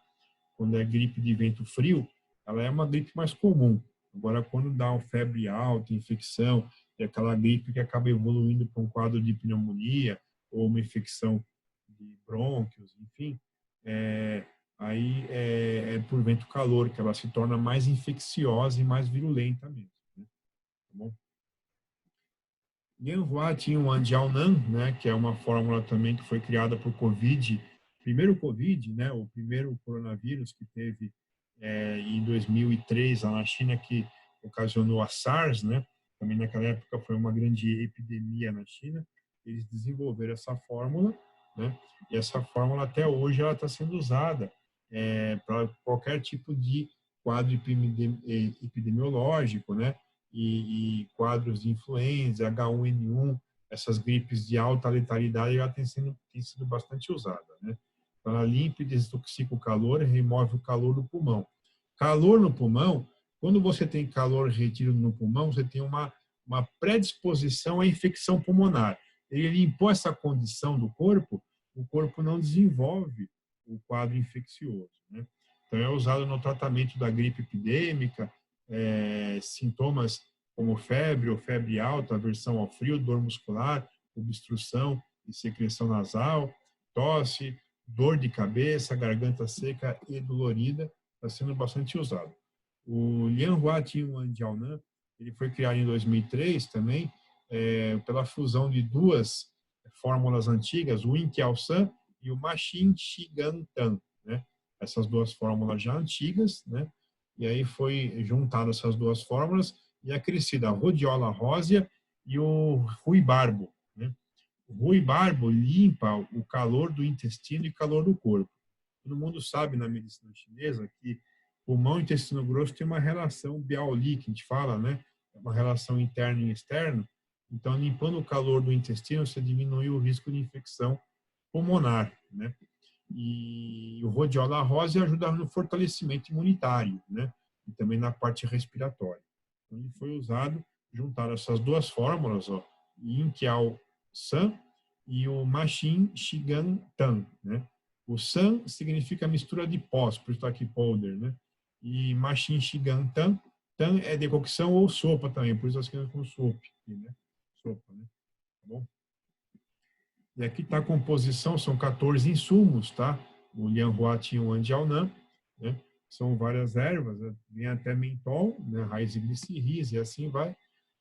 Quando é gripe de vento frio, ela é uma gripe mais comum. Agora, quando dá uma febre alta, infecção, é aquela gripe que acaba evoluindo para um quadro de pneumonia ou uma infecção de brônquios, enfim, aí por vento calor, que ela se torna mais infecciosa e mais virulenta mesmo. Né? Tá bom? Lianhua tinha o Anjiaonan, né, que é uma fórmula também que foi criada por Covid, primeiro Covid, né, o primeiro coronavírus que teve em 2003 lá na China, que ocasionou a SARS, né, também naquela época foi uma grande epidemia na China. Eles desenvolveram essa fórmula, né, e essa fórmula até hoje ela está sendo usada para qualquer tipo de quadro epidemiológico, né, e quadros de influenza, H1N1, essas gripes de alta letalidade, já tem sido bastante usada, né? Então, ela limpa e desintoxica o calor e remove o calor do pulmão. Calor no pulmão, quando você tem calor retido no pulmão, você tem uma predisposição à infecção pulmonar. Ele limpou essa condição do corpo, o corpo não desenvolve o quadro infeccioso, né? Então, é usado no tratamento da gripe epidêmica, sintomas como febre ou febre alta, aversão ao frio, dor muscular, obstrução e secreção nasal, tosse, dor de cabeça, garganta seca e dolorida, está sendo bastante usado. O Lianhua Jiaonan, ele foi criado em 2003 também, pela fusão de duas fórmulas antigas, o Inqiaosan e o Maxin Shigantan, né? Essas duas fórmulas já antigas, né? E aí foi juntado essas duas fórmulas e acrescida a rhodiola rósea e o ruibarbo, né? O ruibarbo limpa o calor do intestino e calor do corpo. Todo mundo sabe na medicina chinesa que pulmão e intestino grosso tem uma relação Biaoli, que a gente fala, né? Uma relação interno e externo, Então, limpando o calor do intestino, você diminui o risco de infecção pulmonar, né? E o rhodiola rosa ajuda no fortalecimento imunitário, né? E também na parte respiratória. Então, ele foi usado, juntaram essas duas fórmulas, ó, Yin Kiao San e o Machin Shigan Tan, né? O San significa mistura de pós, por isso está aqui powder, né? E Machin Shigan Tan, Tan é decocção ou sopa também, por isso as crianças com sopa, né? Sopa, né? Tá bom? E aqui está a composição, são 14 insumos, tá? O Lianhua tinha o Andiaonan, né? São várias ervas, né? Vem até mentol, né? Raiz de glicirris e assim vai.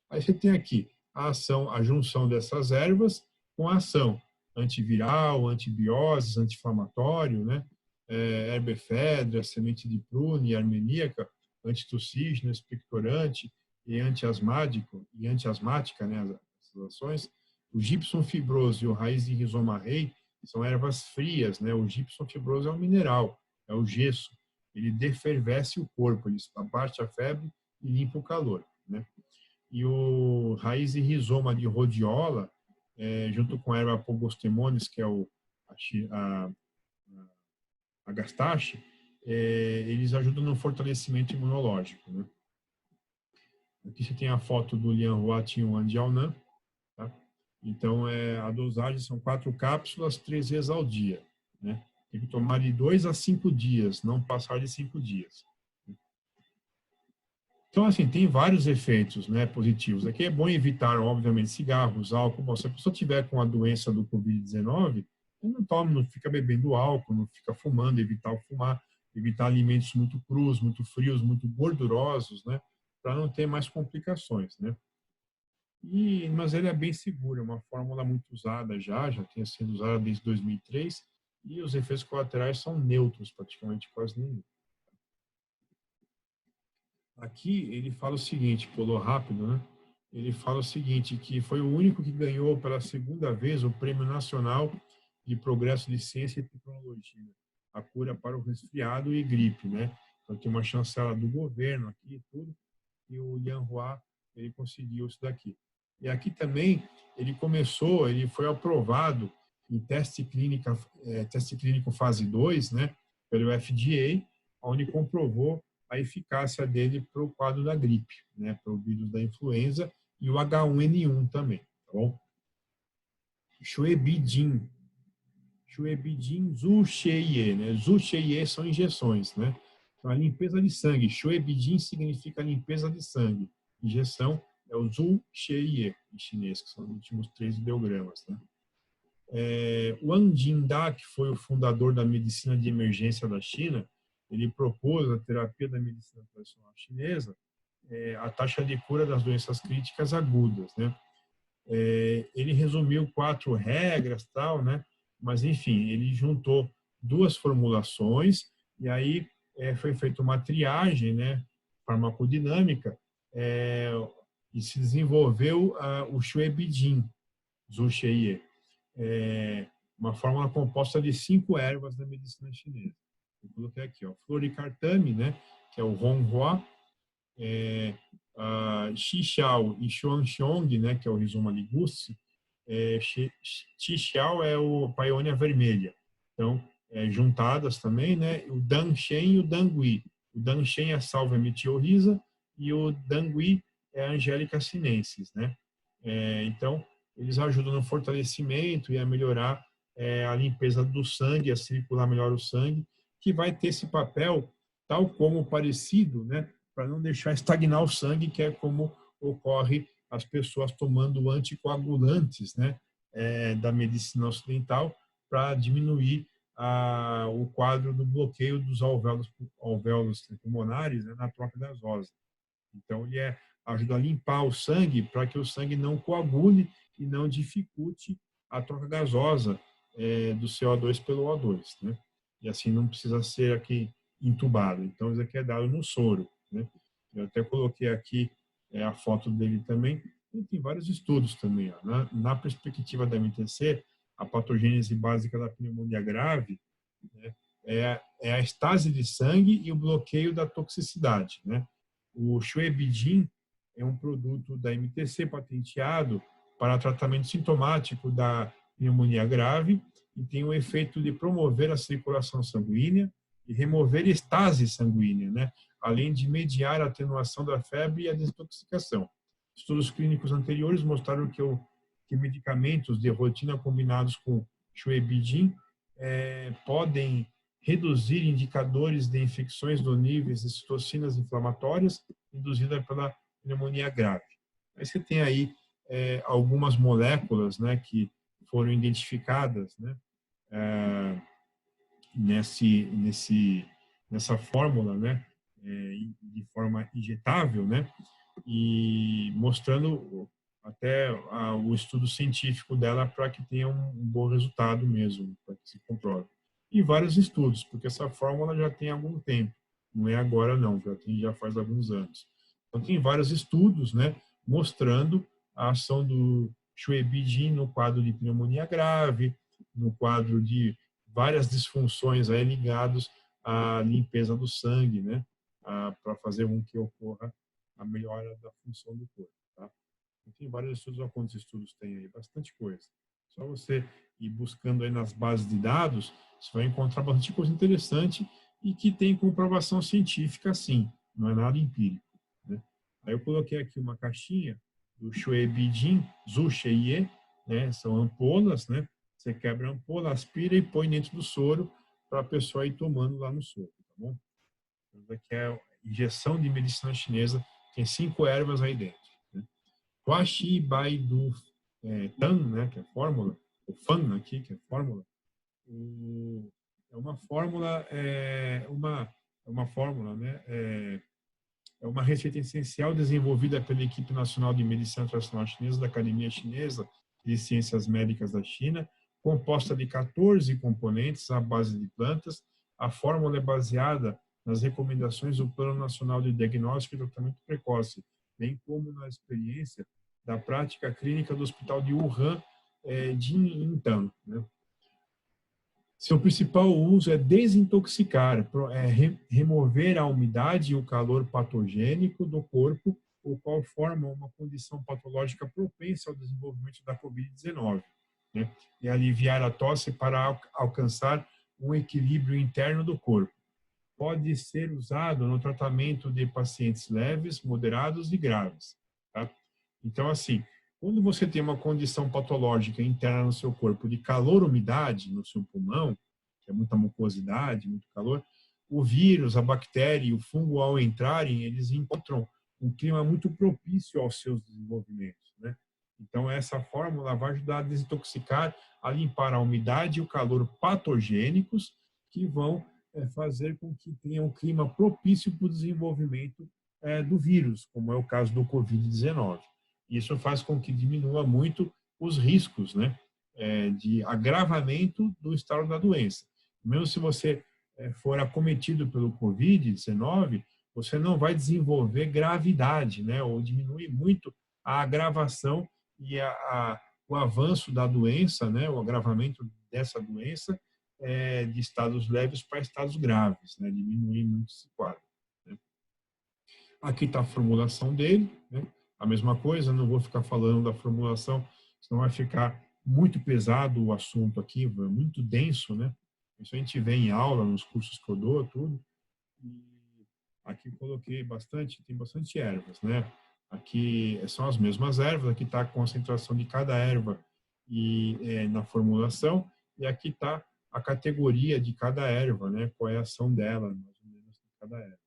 Aí você tem aqui a ação, a junção dessas ervas com a ação antiviral, antibioses, anti-inflamatório, né? Erva efedra, semente de prune, armeníaca, antitussígeno, expectorante e antiasmática, né? As ações. O gypsum fibroso e o raiz de rizoma rei são ervas frias, né? O gypsum fibroso é um mineral, é o gesso. Ele defervesce o corpo, ele abate a febre e limpa o calor, né? E o raiz e rizoma de rhodiola, junto com a erva Pogostemones, que é a gastache, eles ajudam no fortalecimento imunológico, né? Aqui você tem a foto do Lianhua Tian Jiaonan, tá? Então, a dosagem são 4 cápsulas, 3 vezes ao dia, né? Tem que tomar de 2 a 5 dias, não passar de 5 dias. Então, assim, tem vários efeitos, né, positivos. Aqui é bom evitar, obviamente, cigarros, álcool. Bom, se a pessoa tiver com a doença do Covid-19, não toma, não fica bebendo álcool, não fica fumando, evitar o fumar, evitar alimentos muito crus, muito frios, muito gordurosos, né, para não ter mais complicações, né. Mas ele é bem seguro, é uma fórmula muito usada já tinha sido usada desde 2003, e os efeitos colaterais são neutros, praticamente quase nenhum. Aqui ele fala o seguinte, pulou rápido, né? Ele fala o seguinte, que foi o único que ganhou pela segunda vez o Prêmio Nacional de Progresso de Ciência e Tecnologia, a cura para o resfriado e gripe, né? Então tem uma chancela do governo aqui e tudo, e o Lianhua, ele conseguiu isso daqui. E aqui também ele foi aprovado em teste clínico fase 2, né, pelo FDA, onde comprovou a eficácia dele para o quadro da gripe, né, para o vírus da influenza e o H1N1 também, tá bom? Shuebidin, Zhuxie, né? Zhuxie são injeções, né? Então, a limpeza de sangue. Shuebidin significa limpeza de sangue. Injeção é o Zhuxie em chinês, que são os últimos 3 ideogramas, né? Wang Jingda, que foi o fundador da medicina de emergência da China, ele propôs a terapia da medicina tradicional chinesa, a taxa de cura das doenças críticas agudas, né? Ele resumiu 4 regras, tal, né? Mas enfim, ele juntou 2 formulações e aí foi feita uma triagem, né? Farmacodinâmica, e se desenvolveu o Shuebidin, Zhuxie, uma fórmula composta de 5 ervas da medicina chinesa. Eu coloquei aqui, ó, Floricartame, né? Que é o Honghua, Xixiao e Xuanxiong, né, que é o rizoma liguste, Xixiao é o paionia vermelha. Então, juntadas também, né, o Danshen e o Dangui. O Danshen é a Salvia meteorrhiza e o Dangui é a Angelica sinensis, né? Então, eles ajudam no fortalecimento e a melhorar a limpeza do sangue, a circular melhor o sangue, que vai ter esse papel tal como parecido, né, para não deixar estagnar o sangue, que é como ocorre as pessoas tomando anticoagulantes, né, da medicina ocidental, para diminuir o quadro do bloqueio dos alvéolos pulmonares, né, na troca gasosas. Então, ele ajuda a limpar o sangue para que o sangue não coagule e não dificulte a troca gasosa do CO2 pelo O2, né? E assim não precisa ser aqui entubado. Então, isso aqui é dado no soro, né? Eu até coloquei aqui a foto dele também. E tem vários estudos também. Ó. Na perspectiva da MTC, a patogênese básica da pneumonia grave, né, é a estase de sangue e o bloqueio da toxicidade, né? O Shuebidin é um produto da MTC patenteado para tratamento sintomático da pneumonia grave e tem o efeito de promover a circulação sanguínea e remover estase sanguínea, né? Além de mediar a atenuação da febre e a desintoxicação. Estudos clínicos anteriores mostraram que medicamentos de rotina combinados com Shuebidin podem reduzir indicadores de infecções do níveis de citocinas inflamatórias induzidas pela pneumonia grave. Aí você tem aí algumas moléculas, né, que foram identificadas, né, nessa fórmula, né, de forma injetável, né, e mostrando até o estudo científico dela para que tenha um bom resultado mesmo, para que se comprove. E vários estudos, porque essa fórmula já tem algum tempo, não é agora não, já faz alguns anos. Então tem vários estudos, né, mostrando a ação do Shuebidin no quadro de pneumonia grave, no quadro de várias disfunções aí ligados à limpeza do sangue, né, para fazer com que ocorra a melhora da função do corpo. Tá? Tem vários estudos, olha quantos estudos tem aí, bastante coisa. Só você ir buscando aí nas bases de dados, você vai encontrar bastante coisa interessante e que tem comprovação científica, sim, não é nada empírico. Né? Aí eu coloquei aqui uma caixinha do Shuebidin, Zhu-Sheye, né? São ampolas, né? Você quebra a ampola, aspira e põe dentro do soro para a pessoa ir tomando lá no soro, tá bom? Isso aqui é injeção de medicina chinesa, tem 5 ervas aí dentro. Né? Huaxi Bai Du Tan, né, que é fórmula, o Fan aqui, que é fórmula, é uma fórmula, né, é uma receita essencial desenvolvida pela equipe nacional de medicina tradicional chinesa da Academia Chinesa de Ciências Médicas da China, composta de 14 componentes à base de plantas. A fórmula é baseada nas recomendações do Plano Nacional de Diagnóstico e Tratamento Precoce, bem como na experiência da prática clínica do Hospital de Wuhan, de Yintan. Né? Seu principal uso é desintoxicar, remover a umidade e o calor patogênico do corpo, o qual forma uma condição patológica propensa ao desenvolvimento da COVID-19, né? E aliviar a tosse para alcançar um equilíbrio interno do corpo. Pode ser usado no tratamento de pacientes leves, moderados e graves. Tá? Então, assim, quando você tem uma condição patológica interna no seu corpo de calor, umidade no seu pulmão, que é muita mucosidade, muito calor, o vírus, a bactéria e o fungo, ao entrarem, eles encontram um clima muito propício aos seus desenvolvimentos, né? Então, essa fórmula vai ajudar a desintoxicar, a limpar a umidade e o calor patogênicos que vão fazer com que tenha um clima propício para o desenvolvimento do vírus, como é o caso do Covid-19. Isso faz com que diminua muito os riscos, né, de agravamento do estado da doença. Mesmo se você for acometido pelo Covid-19, você não vai desenvolver gravidade, né, ou diminuir muito a agravação e o avanço da doença, né, o agravamento dessa doença de estados leves para estados graves, né, diminuir muito esse quadro. Né. Aqui está a formulação dele, né, a mesma coisa, não vou ficar falando da formulação, senão vai ficar muito pesado o assunto aqui, muito denso, né? Isso a gente vê em aula, nos cursos que eu dou, tudo. E aqui coloquei bastante, tem bastante ervas, né? Aqui são as mesmas ervas, aqui está a concentração de cada erva na formulação, e aqui está a categoria de cada erva, né? Qual é a ação dela, mais ou menos, de cada erva.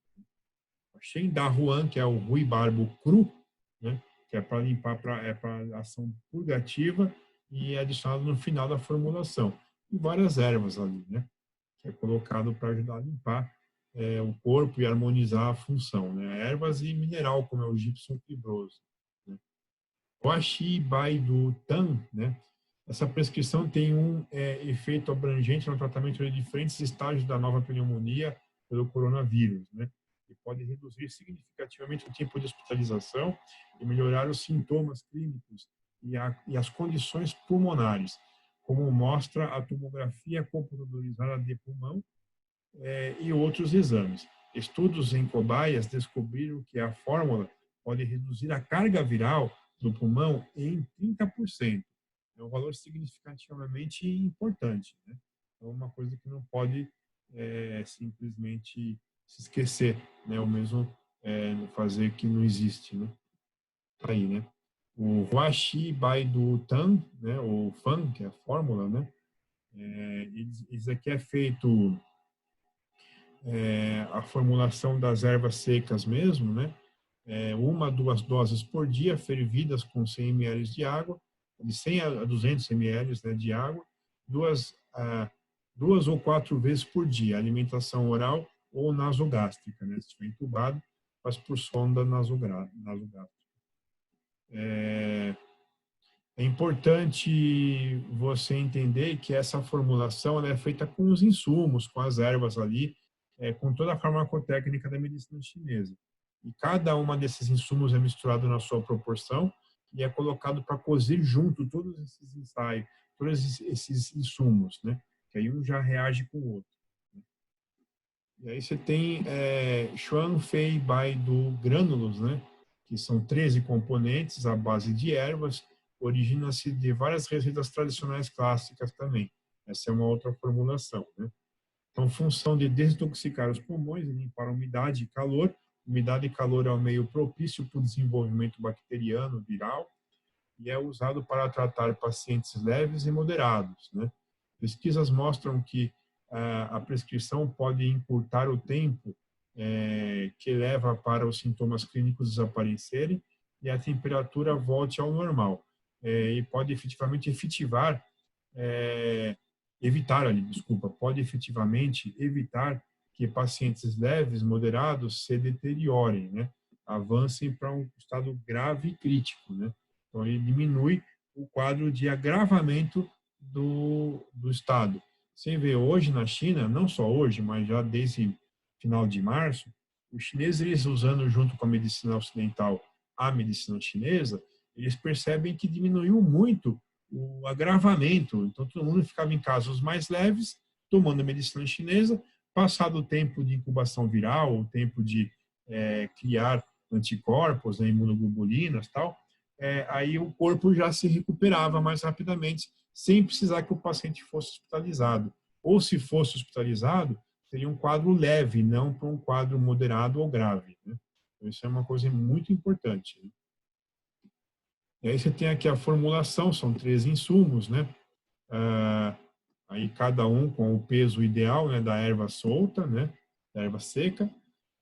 A Shen Da Huan, que é o ruibarbo cru, né? Que é para limpar, para ação purgativa e é adicionado no final da formulação. E várias ervas ali, né? Que é colocado para ajudar a limpar o corpo e harmonizar a função, né? Ervas e mineral, como é o gypsum fibroso. Né? O Ashi Bai Du Tan, né? Essa prescrição tem um efeito abrangente no tratamento de diferentes estágios da nova pneumonia pelo coronavírus, né? E pode reduzir significativamente o tempo de hospitalização e melhorar os sintomas clínicos e as condições pulmonares, como mostra a tomografia computadorizada de pulmão e outros exames. Estudos em cobaias descobriram que a fórmula pode reduzir a carga viral do pulmão em 30%. É um valor significativamente importante, né? É uma coisa que não pode simplesmente se esquecer, né? Ou mesmo fazer que não existe, né? Tá aí, né? O Huaxi Baidu Tan, né? O Fan, que é a fórmula, né? Isso aqui é feito a formulação das ervas secas mesmo, né? 1 a 2 doses por dia, fervidas com 100 ml de água, de 100 a 200 ml, né, de água, duas ou 4 vezes por dia, alimentação oral ou nasogástrica, né? Se estiver entubado, faz por sonda nasogástrica. É importante você entender que essa formulação ela é feita com os insumos, com as ervas ali, com toda a farmacotécnica da medicina chinesa. E cada uma desses insumos é misturado na sua proporção e é colocado para cozer junto todos esses ensaios, todos esses insumos, né? Que aí um já reage com o outro. E aí você tem Xuan Fei Bai do grânulos, né? Que são 13 componentes à base de ervas, origina-se de várias receitas tradicionais clássicas também. Essa é uma outra formulação, né? Então, função de desintoxicar os pulmões e limpar a umidade e calor. Umidade e calor é um meio propício para o desenvolvimento bacteriano, viral, e é usado para tratar pacientes leves e moderados, né? Pesquisas mostram que a prescrição pode encurtar o tempo que leva para os sintomas clínicos desaparecerem e a temperatura volte ao normal. E pode pode efetivamente evitar que pacientes leves, moderados, se deteriorem, né? Avancem para um estado grave e crítico, né? Então, ele diminui o quadro de agravamento do estado. Você vê hoje na China, não só hoje, mas já desde final de março, os chineses, eles usando junto com a medicina ocidental a medicina chinesa, eles percebem que diminuiu muito o agravamento. Então, todo mundo ficava em casos mais leves, tomando a medicina chinesa, passado o tempo de incubação viral, o tempo de criar anticorpos, né, imunoglobulinas, tal, aí o corpo já se recuperava mais rapidamente, sem precisar que o paciente fosse hospitalizado. Ou se fosse hospitalizado, seria um quadro leve, não para um quadro moderado ou grave, né? Então, isso é uma coisa muito importante, né? E aí você tem aqui a formulação, são 3 insumos, né? Aí cada um com o peso ideal, né, da erva solta, né, da erva seca.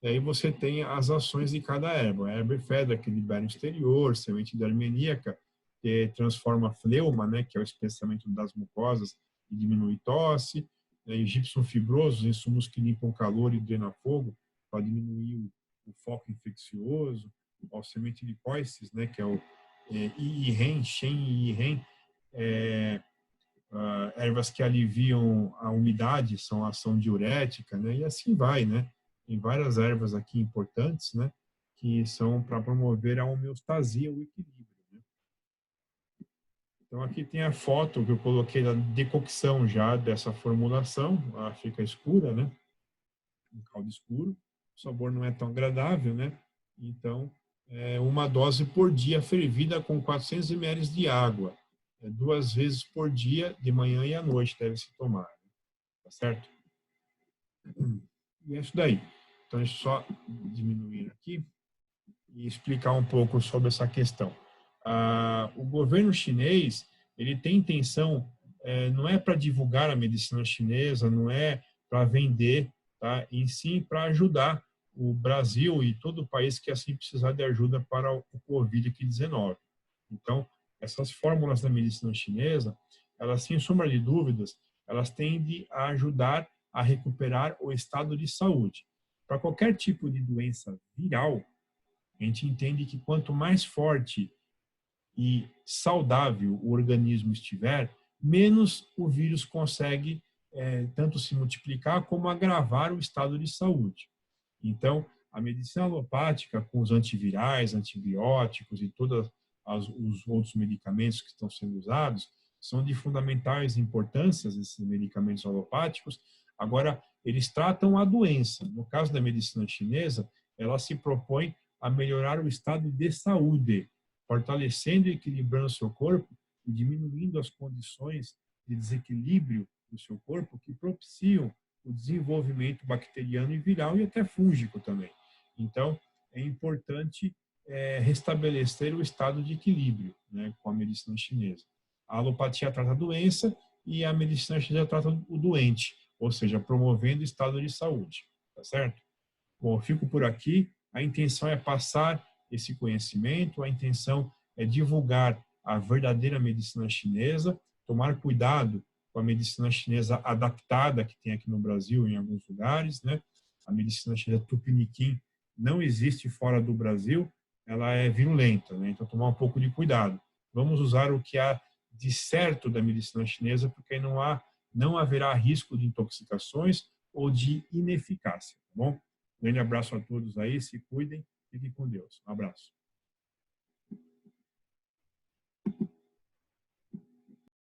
E aí você tem as ações de cada erva. A erva efedra, que libera o exterior, semente de armeníaca, que transforma a fleuma, né, que é o espessamento das mucosas e diminui tosse. Gibson fibroso, insumos que limpam calor e drenam fogo, para diminuir o foco infeccioso. A semente de coices, né, que é o Iren, Shen e Iren, ervas que aliviam a umidade, são ação diurética, né? E assim vai, né? Tem várias ervas aqui importantes, né? Que são para promover a homeostasia, o equilíbrio, né? Então aqui tem a foto que eu coloquei da decocção já dessa formulação, ela fica escura, né? Um caldo escuro, o sabor não é tão agradável, né? Então, uma dose por dia fervida com 400 ml de água. 2 vezes por dia, de manhã e à noite, deve-se tomar. Tá certo? E é isso daí. Então, deixa eu só diminuir aqui e explicar um pouco sobre essa questão. O governo chinês, ele tem intenção, não é para divulgar a medicina chinesa, não é para vender, tá? Em si, para ajudar o Brasil e todo o país que assim precisar de ajuda para o Covid-19. Então, essas fórmulas da medicina chinesa, elas, sem sombra de dúvidas, elas tendem a ajudar a recuperar o estado de saúde. Para qualquer tipo de doença viral, a gente entende que quanto mais forte e saudável o organismo estiver, menos o vírus consegue tanto se multiplicar como agravar o estado de saúde. Então, a medicina alopática, com os antivirais, antibióticos e todos os outros medicamentos que estão sendo usados, são de fundamentais importância, esses medicamentos alopáticos. Agora, eles tratam a doença. No caso da medicina chinesa, ela se propõe a melhorar o estado de saúde, fortalecendo e equilibrando o seu corpo e diminuindo as condições de desequilíbrio do seu corpo que propiciam o desenvolvimento bacteriano e viral e até fúngico também. Então, é importante restabelecer o estado de equilíbrio, né, com a medicina chinesa. A alopatia trata a doença e a medicina chinesa trata o doente, ou seja, promovendo o estado de saúde, tá certo? Bom, eu fico por aqui. A intenção é passar esse conhecimento, a intenção é divulgar a verdadeira medicina chinesa, tomar cuidado com a medicina chinesa adaptada que tem aqui no Brasil em alguns lugares, né? A medicina chinesa tupiniquim não existe fora do Brasil, ela é virulenta, né? Então tomar um pouco de cuidado. Vamos usar o que há de certo da medicina chinesa, porque não haverá risco de intoxicações ou de ineficácia, tá bom? Grande abraço a todos aí, se cuidem, fiquem com Deus. Um abraço.